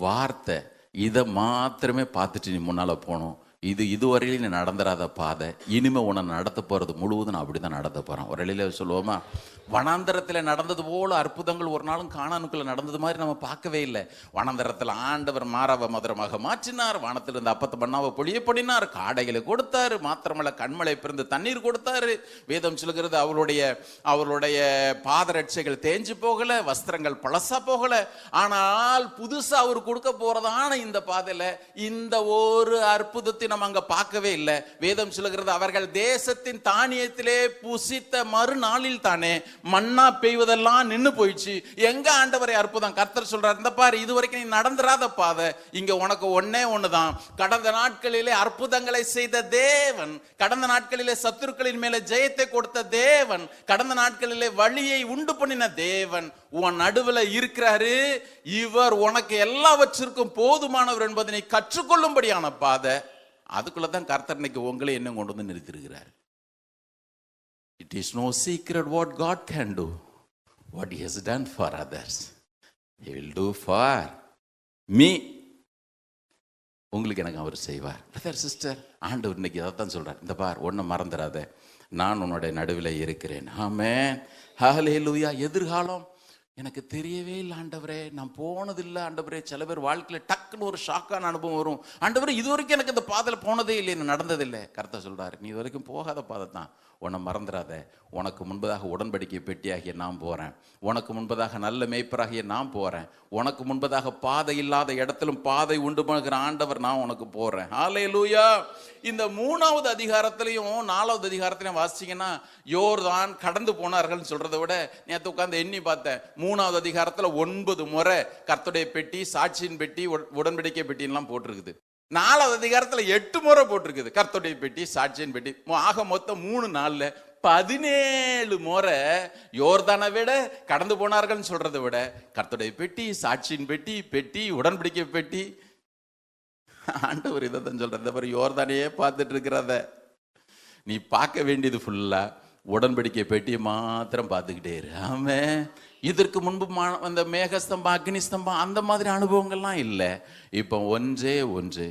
வார்த்தை, இதை மாத்திரமே பார்த்துட்டு நீ முன்னால போகணும். இதுவரையிலும் நீ நடந்துடாத பாதை. இனிமே உன்னை நடத்த போறது முழுவதும் நான் அப்படிதான் நடத்த போறேன். ஒரு இடையில சொல்லுவோமா, வனாந்தரத்தில் நடந்தது போல அற்புதங்கள் ஒரு நாளும் கானானுக்குள்ள நடந்தது மாதிரி நம்ம பார்க்கவே இல்லை. வனாந்தரத்தில் ஆண்டவர் மாறாவை மதுரமாக மாற்றினார். வானத்திலிருந்து அப்பத்தை பண்ணாவை பொழிய பண்ணினார். காடைகளை கொடுத்தாரு. மாத்திரமல்ல, கண்மலை பிறந்து தண்ணீர் கொடுத்தாரு. வேதம் சொல்லுகிறது, அவருடைய பாதரட்சைகள் தேஞ்சு போகல, வஸ்திரங்கள் பழசா போகல. ஆனால் புதுசா அவர் கொடுக்க போறதான இந்த பாதையில இந்த ஒரு அற்புதத்தை நம்ம அங்க பார்க்கவே இல்லை. வேதம் சொல்லுகிறது, அவர்கள் தேசத்தின் தானியத்திலே புசித்த மறுநாளில் தானே மண்ணா பெய்வதெல்லாம் நின்னு போயிடுச்சு. எங்க ஆண்டவரே அற்புதம்! கர்த்தர் சொல்றார், இந்த பாரு, இதுவரைக்கும் நீ நடந்துராத பாதை, இங்க உனக்கு ஒன்னே ஒண்ணுதான். கடந்த நாட்களிலே அற்புதங்களை செய்த தேவன், கடந்த நாட்களிலே சத்துருக்களின் மேல ஜெயத்தை கொடுத்த தேவன், கடந்த நாட்களிலே வழியை உண்டு பண்ணின தேவன் உன் நடுவில் இருக்கிறாரு. இவர் உனக்கு எல்லாவற்றிற்கும் போதுமானவர் என்பதை நீ கற்றுக்கொள்ளும்படியான பாதை. அதுக்குள்ளதான் கர்த்தர் இன்னைக்கு உங்களை என்ன கொண்டு வந்து நிறுத்திருக்கிறார். It is no secret what God can do. What He has done for others, He will do for me. உங்களுக்கு எனக்கு அவர் செய்வார். பிரதர், சிஸ்டர், ஆண்டவர் இன்னைக்கு அதைத்தான் சொல்றார். இந்த பார், ஒன்றும் மறந்துடாத, நான் உன்னுடைய நடுவில் இருக்கிறேன். ஆமென், ஹல்லேலூயா. எதிர்காலம் எனக்கு தெரியவே இல்லை ஆண்டவரே, நான் போனதில்லை ஆண்டவரே. சில பேர் வாழ்க்கையில் டக்குன்னு ஒரு ஷாக்கான அனுபவம் வரும். ஆண்டவரே, இது வரைக்கும் எனக்கு இந்த பாதையில் போனதே இல்லை, எனக்கு நடந்ததில்லை. கர்த்தர் சொல்றாரு, நீ இது வரைக்கும் போகாத பாதை தான். உன்னை மறந்துடாத. உனக்கு முன்பதாக உடன்படிக்கை பெட்டியாகிய நான் போகிறேன். உனக்கு முன்பதாக நல்ல மேய்ப்பராகிய நான் போகிறேன். உனக்கு முன்பதாக பாதை இல்லாத இடத்திலும் பாதை உண்டு பண்ணுகிற ஆண்டவர் நான் உனக்கு போகிறேன். ஹல்லேலூயா. இந்த 3வது அதிகாரத்திலையும் 4வது அதிகாரத்திலையும் வாசிச்சிங்கன்னா யோர்தான் கடந்து போனார்கள்னு சொல்கிறத விட, நேற்று உட்காந்து எண்ணி பார்த்தேன், 3வது அதிகாரத்தில் 9 முறை கர்த்தருடைய பெட்டி, சாட்சியின் பெட்டி, உடன்படிக்கை பெட்டின்லாம் போட்டிருக்குது. 4வது அதிகாரத்தில் 8 முறை போட்டிருக்குது கர்த்தருடைய பெட்டி, சாட்சியின் பெட்டி. ஆக மொத்தம் 3 நாள்ல 17 முறை யோர்தானை விட கடந்து போனார்கள் சொல்றதை விட கர்த்தருடைய பெட்டி, சாட்சியின் பெட்டி, பெட்டி, உடன்படிக்கை பெட்டி. ஆண்டவர் இதை தான் சொல்ற, யோர்தானையே பார்த்துட்டு இருக்கிறத நீ பார்க்க வேண்டியது ஃபுல்லா உடன்படிக்கை பெட்டியை மாத்திரம் பார்த்துக்கிட்டே இரு. ஆமே. இதற்கு முன்பு அந்த மேகஸ்தம்பம், அக்னி ஸ்தம்பம், அந்த மாதிரி அனுபவங்கள்லாம் இல்லை. இப்போ ஒன்றே ஒன்று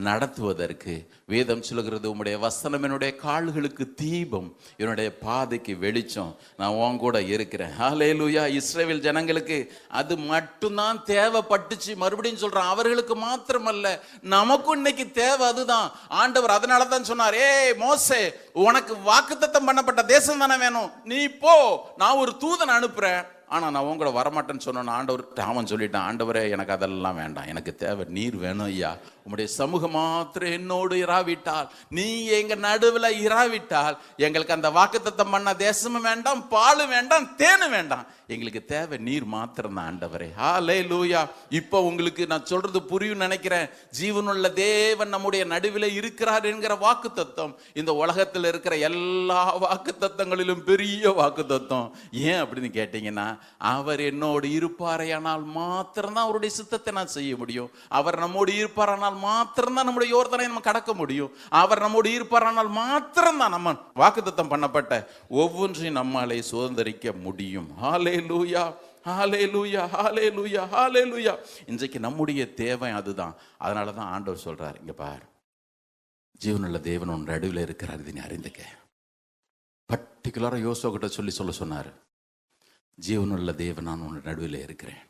நடத்துவதற்கு வேதம் சொல்லுகிறது, உம்முடைய வசனம் என்னுடைய கால்களுக்கு தீபம், என்னுடைய பாதைக்கு வெளிச்சம். நான் உன் கூட இருக்கிறேன். ஹல்லேலூயா. இஸ்ரவேல் ஜனங்களுக்கு அது மட்டும்தான் தேவைப்பட்டுச்சு. மறுபடியும் சொல்றேன், அவர்களுக்கு மாத்திரமல்ல, நமக்கும் இன்னைக்கு தேவை அதுதான். ஆண்டவர் அதனால தான் சொன்னார், ஏய் மோசே, உனக்கு வாக்குத்தத்தம் பண்ணப்பட்ட தேசம் தானே வேணும், நீ போ, நான் ஒரு தூதனை அனுப்புறேன். ஆனால் நான் உங்களை வரமாட்டேன்னு சொன்னேன். ஆண்டவர் அவன் சொல்லிட்டான், ஆண்டவரே எனக்கு அதெல்லாம் வேண்டாம், எனக்கு தேவை நீர் வேணும் ஐயா. உம்முடைய சமூகம் மாத்திரம் என்னோடு இராவிட்டால், நீ எங்க நடுவில் இராவிட்டால் எங்களுக்கு அந்த வாக்குத்தத்தம் பண்ண தேசமும் வேண்டாம், பாலும் வேண்டாம், தேனும் வேண்டாம். எங்களுக்கு தேவை நீர் மாத்திரம் தான் ஆண்டவரே. ஹல்லேலூயா. இப்போ உங்களுக்கு நான் சொல்றது புரியும் நினைக்கிறேன். ஜீவனுள்ள தேவன் நம்முடைய நடுவில் இருக்கிறார் என்கிற வாக்குத்தத்தம் இந்த உலகத்தில் இருக்கிற எல்லா வாக்குத்தத்தங்களிலும் பெரிய வாக்குத்தத்தம். ஏன் அப்படின்னு கேட்டீங்கன்னா, அவர் என்னோடு இருப்பாரையானால் மாத்திரம்தான் அவருடைய சித்தத்தை நான் செய்ய முடியும். அவர் நம்மோடு இருப்பாரானால் மாத்திரம்தான் நம்முடைய யோர்தானை நம்ம கடக்க முடியும். அவர் நம்மோடு இருப்பாரானால் மாத்திரம்தான் நம்ம வாக்குத்தத்தம் பண்ணப்பட்ட ஒவ்வொன்றையும் நம்மாலே சுதந்திரிக்க முடியும். ஹல்லேலூயா, ஹல்லேலூயா, ஹல்லேலூயா, ஹல்லேலூயா. இன்றைக்கு நம்முடைய தேவை அதுதான். அதனால தான் ஆண்டவர் சொல்றார், இங்க பார், ஜீவனுள்ள தேவன் உன் நடுவில் இருக்கிறார், இதை நீ அறிந்துக்க. பர்டிகுலராக யோசுவா கிட்ட சொல்ல சொன்னார், ஜீவனுள்ள தேவன் நான் உன் நடுவில் இருக்கிறேன்.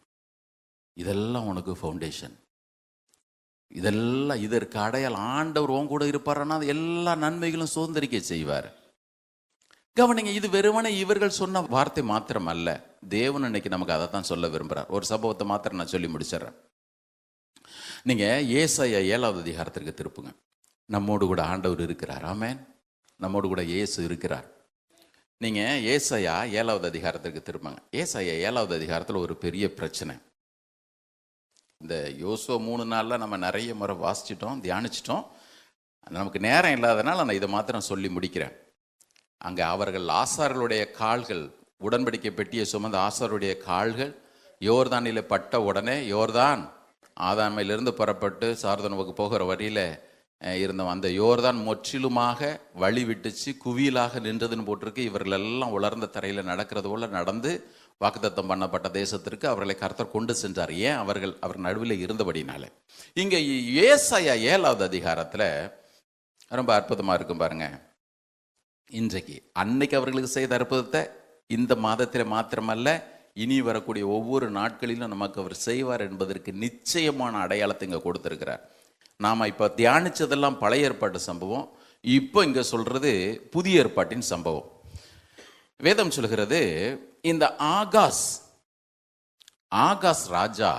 இதெல்லாம் உனக்கு ஃபவுண்டேஷன், இதெல்லாம் இதற்கு அடையாளம். ஆண்டவர் உன் கூட இருப்பாருன்னா எல்லா நன்மைகளும் சுதந்திரிக்க செய்வார். கவனிங்க, இது வெறுமனே இவர்கள் சொன்ன வார்த்தை மாத்திரம் அல்ல. தேவன் இன்னைக்கு நமக்கு அதை தான் சொல்ல விரும்புகிறார். ஒரு சம்பவத்தை மாத்திரம் நான் சொல்லி முடிச்சிடறேன். நீங்க ஏசாயா 7வது அதிகாரத்திற்கு திருப்புங்க. நம்மோடு கூட ஆண்டவர் இருக்கிறார். ஆமென். நம்மோடு கூட இயேசு இருக்கிறார். நீங்க ஏசாயா 7வது அதிகாரத்திற்கு திருப்புங்க. ஏசாயா 7வது அதிகாரத்தில் ஒரு பெரிய பிரச்சனை. இந்த யோசுவா 3 நாளில் நம்ம நிறைய முறை வாசிச்சிட்டோம், தியானிச்சிட்டோம். நமக்கு நேரம் இல்லாதனால நான் இதை மாத்திரம் சொல்லி முடிக்கிறேன். அங்கே அவர்கள் ஆசாரர்களுடைய கால்கள், உடன்படிக்கை பெட்டியை சுமந்த ஆசாரருடைய கால்கள் யோர்தானில் பட்ட உடனே, யோர்தான் ஆதாமையிலிருந்து புறப்பட்டு சார்தனுவுக்கு போகிற வழியில் இருந்தோம், அந்த யோர்தான் முற்றிலுமாக வழி விட்டுச்சு, குவியலாக நின்றதுன்னு போட்டிருக்கு. இவர்கள் எல்லாம் உலர்ந்த தரையில் நடக்கிறது போல நடந்து வாக்குத்தத்தம் பண்ணப்பட்ட தேசத்திற்கு அவர்களை கர்த்தர் கொண்டு சென்றார். ஏன்? அவர் நடுவில் இருந்தபடினால. இங்கே ஏசாயா 7வது அதிகாரத்தில் ரொம்ப அற்புதமாக இருக்கும் பாருங்க. இன்றைக்கு அன்னைக்கு அவர்களுக்கு செய்த அற்புதத்தை இந்த மாதத்தில் மாத்திரமல்ல, இனி வரக்கூடிய ஒவ்வொரு நாட்களிலும் நமக்கு அவர் செய்வார் என்பதற்கு நிச்சயமான அடையாளத்தை இங்கே கொடுத்திருக்கிறார். நாம் இப்போ தியானிச்சதெல்லாம் பழைய ஏற்பாட்டு சம்பவம். இப்போ இங்கே சொல்றது புதிய ஏற்பாட்டின் சம்பவம். வேதம் சொல்கிறது, இந்த ஆகாஸ் ராஜா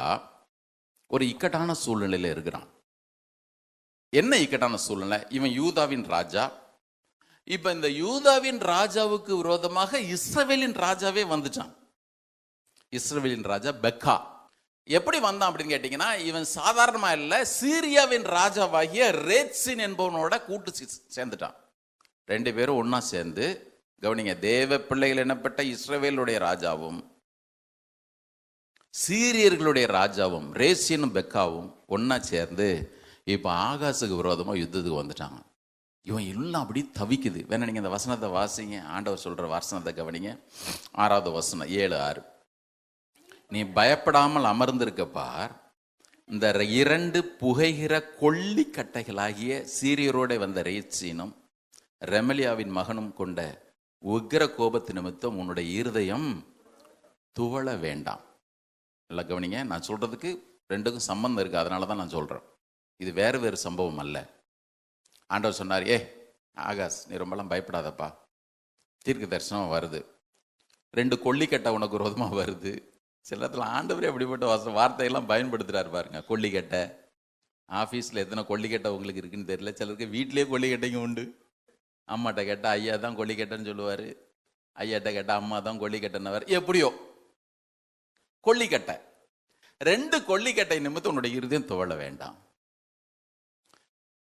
ஒரு இக்கட்டான சூழ்நிலையில் இருக்கிறான். என்ன இக்கட்டான சூழ்நிலை? இவன் யூதாவின் ராஜா. இப்ப இந்த யூதாவின் ராஜாவுக்கு விரோதமாக இஸ்ரவேலின் ராஜாவே வந்துட்டான். இஸ்ரவேலின் ராஜா பெக்கா. எப்படி வந்தான் அப்படின்னு கேட்டீங்கன்னா, இவன் சாதாரணமா இல்ல, சீரியாவின் ராஜாவாகிய ரேத்சின் என்பவனோட கூட்டு சேர்ந்துட்டான். 2 பேரும் ஒன்னா சேர்ந்து, கவனிங்க, தேவ பிள்ளைகள் எனப்பட்ட இஸ்ரவேலுடைய ராஜாவும் சீரியர்களுடைய ராஜாவும் ரேசியனும் பெக்காவும் ஒன்னா சேர்ந்து இப்ப ஆகாசுக்கு விரோதமா யுத்தத்துக்கு வந்துட்டாங்க. இவன் எல்லாம் அப்படி தவிக்குது. வேணா நீங்க இந்த வசனத்தை வாசிங்க. ஆண்டவர் சொல்ற வசனத்தை கவனிங்க. 6வது வசனம் 7-6. நீ பயப்படாமல் அமர்ந்திருக்க பார், இந்த 2 புகைகிற கொள்ளி கட்டைகளாகிய சீரியரோட வந்த ரேத்சீனும் ரெமலியாவின் மகனும் கொண்ட உக்கிர கோபத்து நிமித்தம் உன்னுடைய இருதயம் துவள வேண்டாம். நல்லா கவனிங்க, நான் சொல்றதுக்கு ரெண்டுக்கும் சம்பந்தம் இருக்கு, அதனால தான் நான் சொல்றேன். இது வேறு சம்பவம் அல்ல. ஆண்டவர் சொன்னார், ஆகாஷ் நீ ரொம்பலாம் பயப்படாதப்பா, தீர்க்க தரிசனம் வருது, 2 கொல்லிக்கட்டை உனக்கு விரோதமாக வருது. சில இடத்துல ஆண்டவரே அப்படிப்பட்ட வார்த்தையெல்லாம் பயன்படுத்துகிறாரு பாருங்க. கொல்லிக்கட்டை, ஆஃபீஸில் எத்தனை கொல்லிக்கட்டை உங்களுக்கு இருக்குன்னு தெரியல, சிலருக்கு வீட்லேயே கொல்லிக்கட்டைங்க உண்டு. அம்மாட்ட கேட்டால் ஐயா தான் கொல்லிக்கட்டைன்னு சொல்லுவார், ஐயாட்ட கேட்டால் அம்மா தான் கொல்லிக்கட்டைன்னு. எப்படியோ கொல்லிக்கட்டை, 2 கொல்லிக்கட்டை நிமித்தம் உன்னுடைய இருதயம் துவள வேண்டாம்.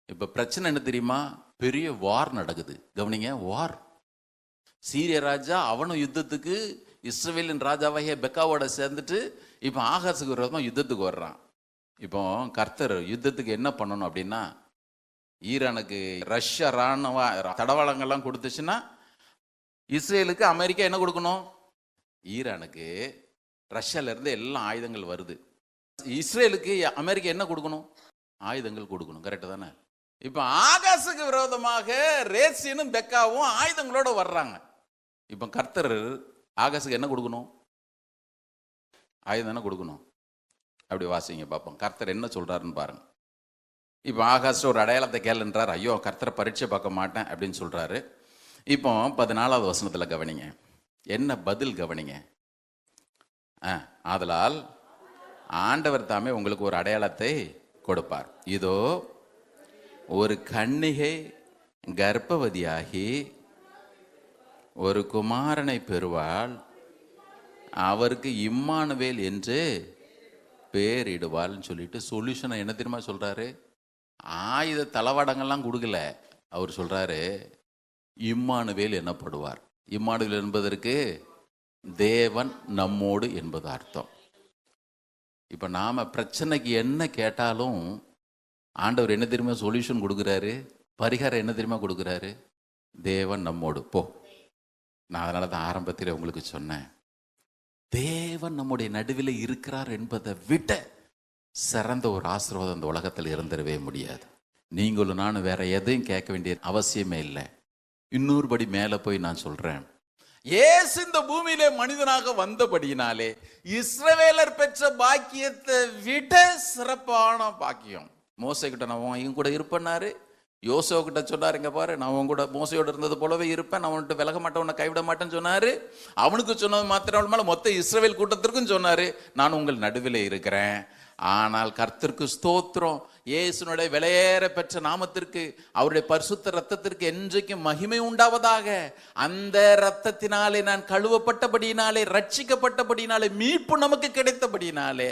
இப்போ பிரச்சனை என்ன தெரியுமா? பெரிய வார் நடக்குது. கவனிங்க, வார். சீரிய ராஜா அவனும் யுத்தத்துக்கு இஸ்ரவேலின் ராஜாவாகிய பெக்காவோட சேர்ந்துட்டு இப்போ ஆகாசுக்கு விரோதமாக யுத்தத்துக்கு வர்றான். இப்போ கர்த்தர் யுத்தத்துக்கு என்ன பண்ணணும் அப்படின்னா, ஈரானுக்கு ரஷ்யா ராணுவ தடவாளங்கள்லாம் கொடுத்துச்சுன்னா இஸ்ரேலுக்கு அமெரிக்கா என்ன கொடுக்கணும்? ஈரானுக்கு ரஷ்யால இருந்து எல்லாம் ஆயுதங்கள் வருது, இஸ்ரேலுக்கு அமெரிக்கா என்ன கொடுக்கணும்? ஆயுதங்கள் கொடுக்கணும். கரெக்டு தானே? இப்போ ஆகாசுக்கு விரோதமாக ரேசியனும் பெக்காவும் ஆயுதங்களோட வர்றாங்க. இப்போ கர்த்தர் ஆகாசுக்கு என்ன கொடுக்கணும்? ஆயுதம் என்ன கொடுக்கணும்? அப்படி வாசிங்க பார்ப்போம், கர்த்தர் என்ன சொல்றாருன்னு பாருங்க. இப்போ ஆகாசு ஒரு அடையாளத்தை கேளுன்றார். ஐயோ கர்த்தரை பரீட்சை பார்க்க மாட்டேன் அப்படின்னு சொல்றாரு. இப்போ 14வது வசனத்தில் கவனிங்க, என்ன பதில் கவனிங்க. ஆதலால் ஆண்டவர் தாமே உங்களுக்கு ஒரு அடையாளத்தை கொடுப்பார். இதோ ஒரு கன்னிகை கர்ப்பவதியாகி ஒரு குமாரனை பெறுவாள், அவருக்கு இம்மானுவேல் என்று பேரிடுவாள்னு சொல்லிட்டு சொல்யூஷனை என்ன தெரியுமா சொல்றாரு? ஆயுத தளவாடங்கள்லாம் கொடுக்கல, அவர் சொல்றாரு இம்மானுவேல் எனப்படுவார். இம்மானுவேல் என்பதற்கு தேவன் நம்மோடு என்பது அர்த்தம். இப்போ நாம பிரச்சனைக்கு என்ன கேட்டாலும் ஆண்டவர் என்ன தெரியுமா சொல்யூஷன் கொடுக்குறாரு? பரிகாரம் என்ன தெரியுமா கொடுக்குறாரு? தேவன் நம்மோடு போ. நான் அதனால தான் ஆரம்பத்தில் உங்களுக்கு சொன்னேன், தேவன் நம்முடைய நடுவில் இருக்கிறார் என்பதை விட சிறந்த ஒரு ஆசீர்வாதம் அந்த உலகத்தில் இருந்துடவே முடியாது. நீங்களும் நானும் வேற எதையும் கேட்க வேண்டிய அவசியமே இல்லை. இன்னொரு படி மேலே போய் நான் சொல்றேன், இயேசு இந்த பூமியிலே மனிதனாக வந்தபடியினாலே இஸ்ரவேலர் பெற்ற பாக்கியத்தை விட சிறப்பான பாக்கியம். மோசே கிட்ட நான் இவங்க கூட இருப்பேன்னாரு, யோசோ கிட்ட சொன்னார், இங்க பாரு நான் உன் கூட மோசையோடு இருந்தது போலவே இருப்பேன், நான் உன்கிட்ட விலக மாட்டேன், உன்னை கைவிட மாட்டேன்னு சொன்னாரு. அவனுக்கு சொன்னது மாத்திரம் மேல மொத்த இஸ்ரவேல் கூட்டத்திற்கும் சொன்னாரு, நான் உங்கள் நடுவில் இருக்கிறேன். ஆனால் கர்த்தருக்கு ஸ்தோத்திரம், இயேசுனுடைய விலையேற பெற்ற நாமத்திற்கு, அவருடைய பரிசுத்த ரத்தத்திற்கு என்றைக்கும் மகிமை உண்டாவதாக. அந்த ரத்தத்தினாலே நான் கழுவப்பட்டபடியினாலே, ரட்சிக்கப்பட்டபடியினாலே, மீட்பு நமக்கு கிடைத்தபடியினாலே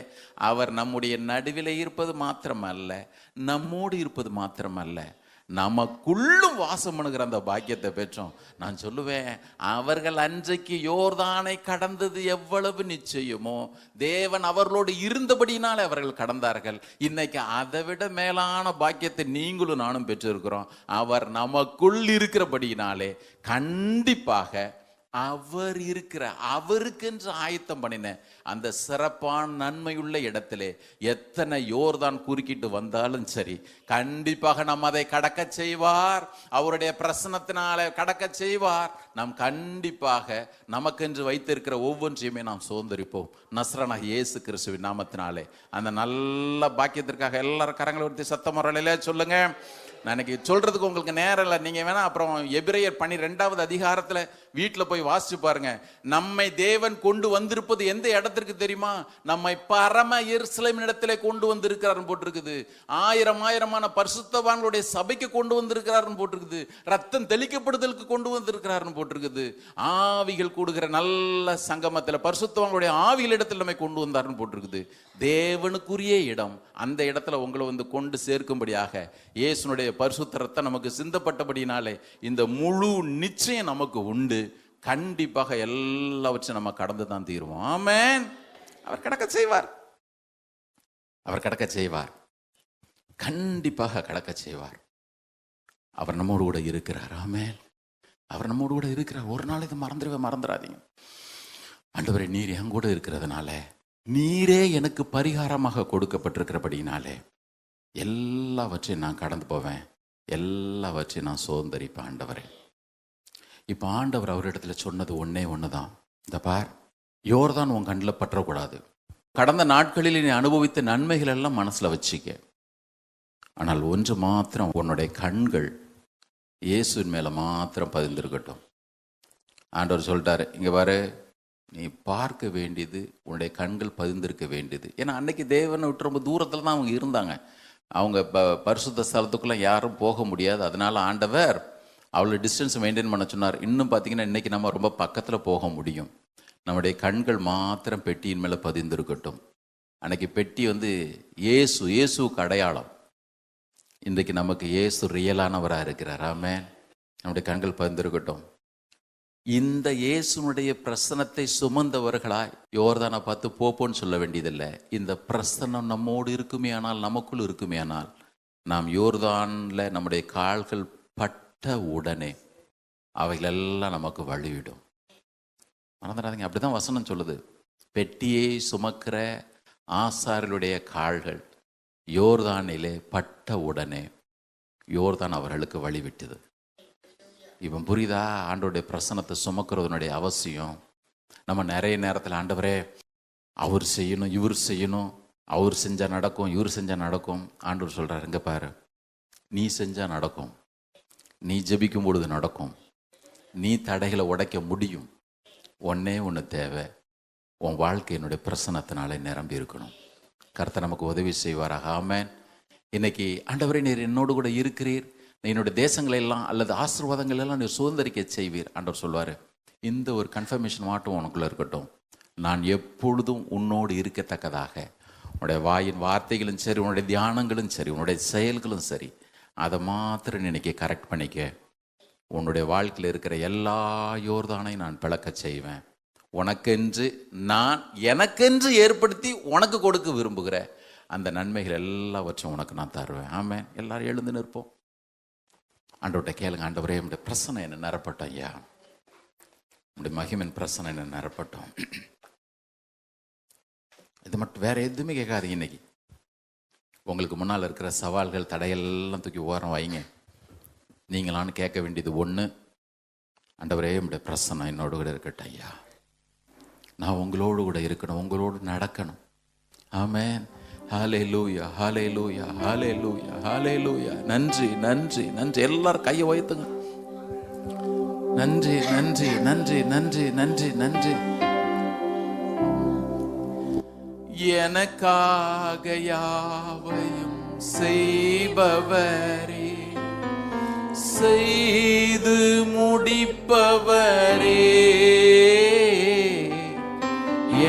அவர் நம்முடைய நடுவில் இருப்பது மாத்திரமல்ல, நம்மோடு இருப்பது மாத்திரமல்ல, நமக்குள்ளும் வாசம் பண்ணுகிற அந்த பாக்கியத்தை பெற்றோம். நான் சொல்லுவேன், அவர்கள் அன்றைக்கு யோர்தானை கடந்தது எவ்வளவு நிச்சயமோ, தேவன் அவர்களோடு இருந்தபடினாலே அவர்கள் கடந்தார்கள். இன்னைக்கு அதை விட மேலான பாக்கியத்தை நீங்களும் நானும் பெற்றிருக்கிறோம். அவர் நமக்குள் இருக்கிறபடியினாலே கண்டிப்பாக அவர் இருக்கிற, அவருக்கென்று ஆயத்தம் பண்ணின அந்த சிறப்பான நன்மையுள்ள இடத்திலே எத்தனை யோர்தான் குறுக்கிட்டு வந்தாலும் சரி, கண்டிப்பாக நாம் அதை கடக்க செய்வார். அவருடைய பிரசன்னத்தினாலே கடக்க செய்வார். நாம் கண்டிப்பாக நமக்கென்று வைத்திருக்கிற ஒவ்வொன்றையுமே நாம் சுதந்திரிப்போம். நஸ்ரனாகிய இயேசு கிறிஸ்துவின் நாமத்தினாலே. அந்த நல்ல பாக்கியத்திற்காக எல்லாரும் கரங்களை உயர்த்தி சத்தம் முறையிலே சொல்லுங்க. நான் இன்னைக்கு சொல்றதுக்கு உங்களுக்கு நேரம் இல்லை, நீங்க வேணா அப்புறம் எபிரேயர் 12வது அதிகாரத்துல வீட்டில் போய் வாசிச்சு பாருங்க. நம்மை தேவன் கொண்டு வந்திருப்பது எந்த இடத்திற்கு தெரியுமா? நம்மை பரம எருசலேம் இடத்திலே கொண்டு வந்திருக்கிறாருன்னு போட்டிருக்குது. ஆயிரமான பரிசுத்தவான்களுடைய சபைக்கு கொண்டு வந்திருக்கிறாருன்னு போட்டிருக்குது. ரத்தம் தெளிக்கப்படுதலுக்கு கொண்டு வந்திருக்கிறாருன்னு போட்டிருக்குது. ஆவிகள் கூடுகிற நல்ல சங்கமத்தில் பரிசுத்தவான்களுடைய ஆவிகள் இடத்துல நம்மை கொண்டு வந்தாருன்னு போட்டிருக்குது. தேவனுக்குரிய இடம், அந்த இடத்துல உங்களை வந்து கொண்டு சேர்க்கும்படியாக இயேசுனுடைய பரிசுத்த ரத்தம் நமக்கு சிந்தப்பட்டபடினாலே இந்த முழு நிச்சயம் நமக்கு உண்டு. கண்டிப்பாக எல்லாவற்றையும் நம்ம கடந்து தான் தீருவோம். ஆமென். அவர் கடக்க செய்வார், அவர் கடக்க செய்வார், கண்டிப்பாக கடக்க செய்வார். அவர் நம்மோடு கூட இருக்கிறார். ஆமென். அவர் நம்மோடு கூட இருக்கிறார். ஒரு நாள் இதை மறந்துடாதீங்க. ஆண்டவரே, நீர் என் கூட இருக்கிறதுனால, நீரே எனக்கு பரிகாரமாக கொடுக்கப்பட்டிருக்கிறபடினாலே எல்லாவற்றையும் நான் கடந்து போவேன், எல்லாவற்றையும் நான் சுதந்திரிப்பேன். ஆண்டவரே, இப்போ ஆண்டவர் அவரிடத்துல சொன்னது ஒன்னே ஒன்று தான். இந்த பார், யோர்தான் உன் கண்ணில் பற்றக்கூடாது. கடந்த நாட்களில் நீ அனுபவித்த நன்மைகள் எல்லாம் மனசில் வச்சுக்க. ஆனால் ஒன்று மாத்திரம், உன்னுடைய கண்கள் இயேசுவின் மேலே மாத்திரம் பதிந்திருக்கட்டும். ஆண்டவர் சொல்லிட்டாரு, இங்கே பாரு, நீ பார்க்க வேண்டியது, உன்னுடைய கண்கள் பதிந்திருக்க வேண்டியது. ஏன்னா அன்னைக்கு தேவனை விட்டு ரொம்ப தூரத்தில் தான் அவங்க இருந்தாங்க. அவங்க பரிசுத்த ஸ்தலத்துக்குள்ளே யாரும் போக முடியாது. அதனால ஆண்டவர் அவ்வளோ டிஸ்டன்ஸ் மெயின்டைன் பண்ண சொன்னார். இன்னும் பார்த்தீங்கன்னா இன்றைக்கி நம்ம ரொம்ப பக்கத்தில் போக முடியும். நம்முடைய கண்கள் மாத்திரம் பெட்டியின் மேலே பதிந்திருக்கட்டும். அன்னைக்கு பெட்டி இயேசுக்கு அடையாளம். இன்றைக்கு நமக்கு இயேசு ரியலானவராக இருக்கிறார். ஆமென். நம்முடைய கண்கள் பதிந்திருக்கட்டும். இந்த இயேசுனுடைய பிரசனத்தை சுமந்தவர்களாய் யோர்தானை பார்த்து போப்போன்னு சொல்ல வேண்டியதில்லை. இந்த பிரசனம் நம்மோடு இருக்குமே ஆனால், நமக்குள் இருக்குமே ஆனால், நாம் யோர்தானில் நம்முடைய கால்கள் பட்ட உடனே அவைகளெல்லாம் நமக்கு வழிவிடும். மறந்துடாதீங்க, அப்படி தான் வசனம் சொல்லுது. பெட்டியை சுமக்கிற ஆசாரியருடைய கால்கள் யோர்தானிலே பட்ட உடனே யோர்தான் அவர்களுக்கு வழிவிட்டது. இவன் புரியுதா ஆண்டவருடைய பிரசனத்தை சுமக்கிறதுனுடைய அவசியம்? நம்ம நிறைய நேரத்தில் ஆண்டவரே அவர் செய்யணும், இவர் செய்யணும், அவர் செஞ்சால் நடக்கும், இவர் செஞ்சால் நடக்கும். ஆண்டவர் சொல்கிறார், இங்கே பாரு, நீ செஞ்சால் நடக்கும், நீ ஜெபிக்கும் பொழுது நடக்கும், நீ தடைகளை உடைக்க முடியும். ஒன்னே ஒன்று தேவை, உன் வாழ்க்கை என்னுடைய பிரசனத்தினாலே நிரம்பி இருக்கணும். கர்த்தர் நமக்கு உதவி செய்வாராக. ஆமென். இன்னைக்கு ஆண்டவரே, நீர் என்னோடு கூட இருக்கிறீர், என்னுடைய தேசங்களை எல்லாம் அல்லது ஆசீர்வாதங்கள் எல்லாம் நீர் சுதந்திரிக்க செய்வீர். ஆண்டவர் சொல்வார், இந்த ஒரு கன்ஃபர்மேஷன் மாட்டும் உனக்குள்ளே இருக்கட்டும். நான் எப்பொழுதும் உன்னோடு இருக்கத்தக்கதாக உன்னுடைய வாயின் வார்த்தைகளும் சரி, உன்னுடைய தியானங்களும் சரி, உன்னுடைய செயல்களும் சரி, அதை மாத்திரம் இன்னைக்கு கரெக்ட் பண்ணிக்க. உன்னுடைய வாழ்க்கையில் இருக்கிற எல்லா யோர்தானையும் நான் பிளக்க செய்வேன். உனக்கென்று நான் எனக்கென்று ஏற்படுத்தி உனக்கு கொடுக்க விரும்புகிற அந்த நன்மைகள் எல்லாவற்றையும் உனக்கு நான் தருவேன். ஆமென். எல்லாரும் எழுந்து நிற்போம். ஆண்டவர்கிட்ட கேளுங்க, ஆண்டவரே, நம்முடைய பிரசனை என்ன நிரப்பட்டோம் ஐயா, நம்முடைய மகிமின் பிரசனை என்ன நிரப்பட்டோம். இது மட்டும் வேற எதுவுமே கேட்காதீங்க. இன்னைக்கு உங்களுக்கு முன்னால் இருக்கிற சவால்கள் தடையெல்லாம் தூக்கி ஓரம் வைங்க. நீங்களான்னு கேட்க வேண்டியது ஒன்று, ஆண்டவரே, நம்முடைய பிரசனை என்னோடு கூட இருக்கட்டும் ஐயா, நான் உங்களோடு கூட இருக்கணும், உங்களோடு நடக்கணும். ஆமென். ஹல்லேலூயா, ஹல்லேலூயா, ஹல்லேலூயா, ஹல்லேலூயா. நன்றி, நன்றி, நன்றி. எல்லாரும் கையை உயர்த்துங்க. நன்றி, நன்றி, நன்றி, நன்றி, நன்றி, நன்றி. எனக்காக யாவையும் செய்பவரே, செய்து முடிப்பவரே,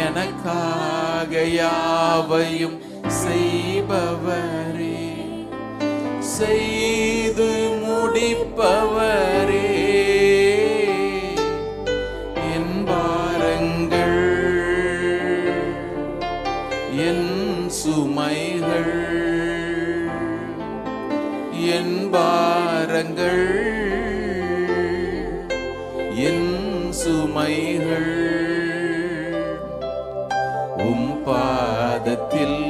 எனக்காக யாவையும் செய்பவரே, செய்து முடிப்பவரே, என் பாரங்கள் என் சுமைகள், என் பாரங்கள் என் சுமைகள் உம் பாதத்தில்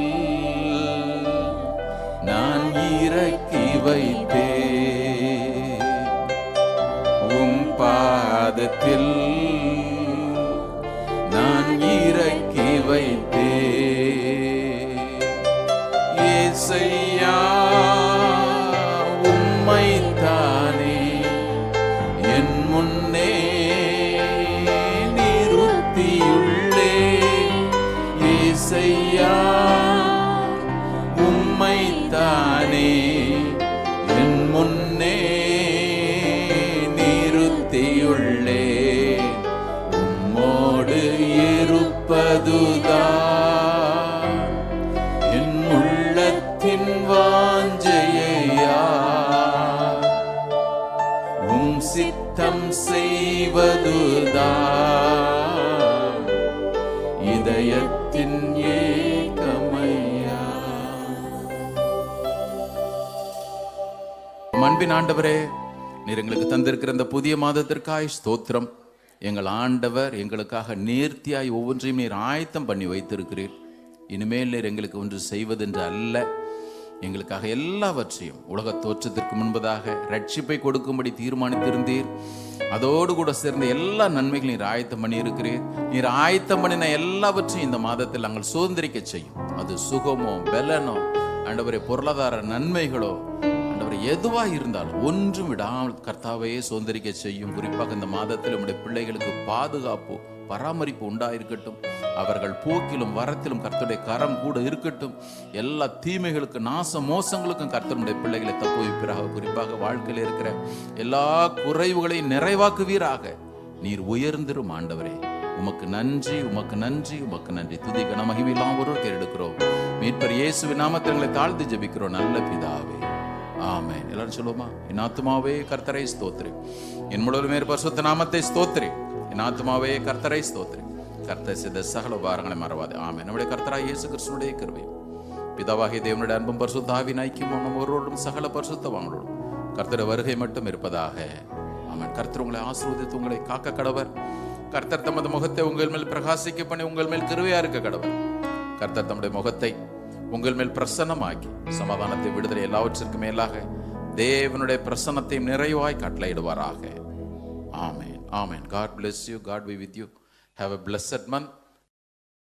நான் இறக்கி வைத்தேன். உம் பாதத்தில் நான் இறக்கி வைத்தேன். ஏசையா, உம்மைத்தானே என் முன்னே நிறுத்தியுள்ளே. ஏசையா, உம்மைத்தானே என் முன்னே நிறுத்தியுள்ளே. உம்மோடு இருப்பதுதான் என் உள்ளத்தின் வாஞ்சையா, உம் சித்தம் செய்வதுதான் இதயத்தின் ஏக்கமையா. அன்பின் ஆண்டவரே, நீர் எங்களுக்கு தந்திருக்கிற இந்த புதிய மாதத்திற்காய் ஸ்தோத்திரம். எங்கள் ஆண்டவர் எங்களுக்காக நேர்த்தியாய் ஒவ்வொன்றையும் நீர் ஆயத்தம் பண்ணி வைத்திருக்கிறீர். இனிமேல் நீர் எங்களுக்கு ஒன்று செய்வதென்று அல்ல, எங்களுக்காக எல்லாவற்றையும் உலக தோற்றத்திற்கு முன்பதாக ரட்சிப்பை கொடுக்கும்படி தீர்மானித்திருந்தீர். அதோடு கூட சேர்ந்த எல்லா நன்மைகளும் நீர் ஆயத்தம் பண்ணி இருக்கிறீர். நீர் ஆயத்தம் பண்ணின எல்லாவற்றையும் இந்த மாதத்தில் நாங்கள் சுதந்திரிக்க செய்யும். அது சுகமோ பலனோ ஆண்டவரே பொருளாதார நன்மைகளோ ஆண்டவரே எதுவாக இருந்தாலும் ஒன்றும் விடாமல் கர்த்தாவையே சுதந்திரிக்க செய்யும். குறிப்பாக இந்த மாதத்தில் நம்முடைய பிள்ளைகளுக்கு பாதுகாப்பு பராமரிப்பு உண்டாயிருக்கட்டும். அவர்கள் போக்கிலும் வரத்திலும் கர்த்தருடைய கரம் கூட இருக்கட்டும். எல்லா தீமைகளுக்கு நாச மோசங்களுக்கும் கர்த்தருடைய பிள்ளைகளை தப்புவிப்பீராக. குறிப்பாக வாழ்க்கையில் இருக்கிற எல்லா குறைவுகளையும் நிறைவாக்குவீராக. நீர் உயர்ந்திரும் ஆண்டவரே. உமக்கு நன்றி, உமக்கு நன்றி, உமக்கு நன்றி. துதி கன மகிமையெல்லாம் ஒருவர் எடுக்கிறோம். மீட்பர் இயேசுவின் நாமத்தில் எங்களை தாழ்த்தி ஜெபிக்கிறோம் நல்ல பிதாவே, ஆமென். எல்லாரும் சொல்லுவோமா? என் ஆத்துமாவே கர்த்தரை ஸ்தோத்திரி, என் முழுவதுமே பரிசுத்த நாமத்தை ஸ்தோத்திரி. என் ஆத்துமாவே கர்த்தரை ஸ்தோத்திரி, கர்த்தர் செய்த சகல உபகாரங்களை மறவாது. ஆமென். நம்முடைய கர்த்தராகிய இயேசு கிறிஸ்துவினுடைய கிருபையும் பிதாவாகிய தேவனுடைய அன்பும் பரிசுத்த ஆவியின் ஐக்கியமும் நம் ஒருவரோடும் சகல பரிசுத்தவான்களோடும் கர்த்தருடைய வருகை மட்டும் இருப்பதாக. ஆமென். கர்த்தர் உங்களை ஆசீர்வதித்து உங்களை காக்க கடவர். கர்த்தர் தமது முகத்தை உங்கள் மேல் பிரகாசிக்க பண்ணி உங்கள் மேல் கிருபையா இருக்க கடவர். கர்த்தர் தம்முடைய முகத்தை உங்கள் மேல் பிரசன்னமாக்கி சமாதானத்தை, விடுதலை எல்லாவற்றிற்கும் மேலாக தேவனுடைய பிரசன்னத்தையும் நிறைவாய் கட்டளையிடுவாராக. ஆமென். Amen. God bless you. God be with you. Have a blessed month.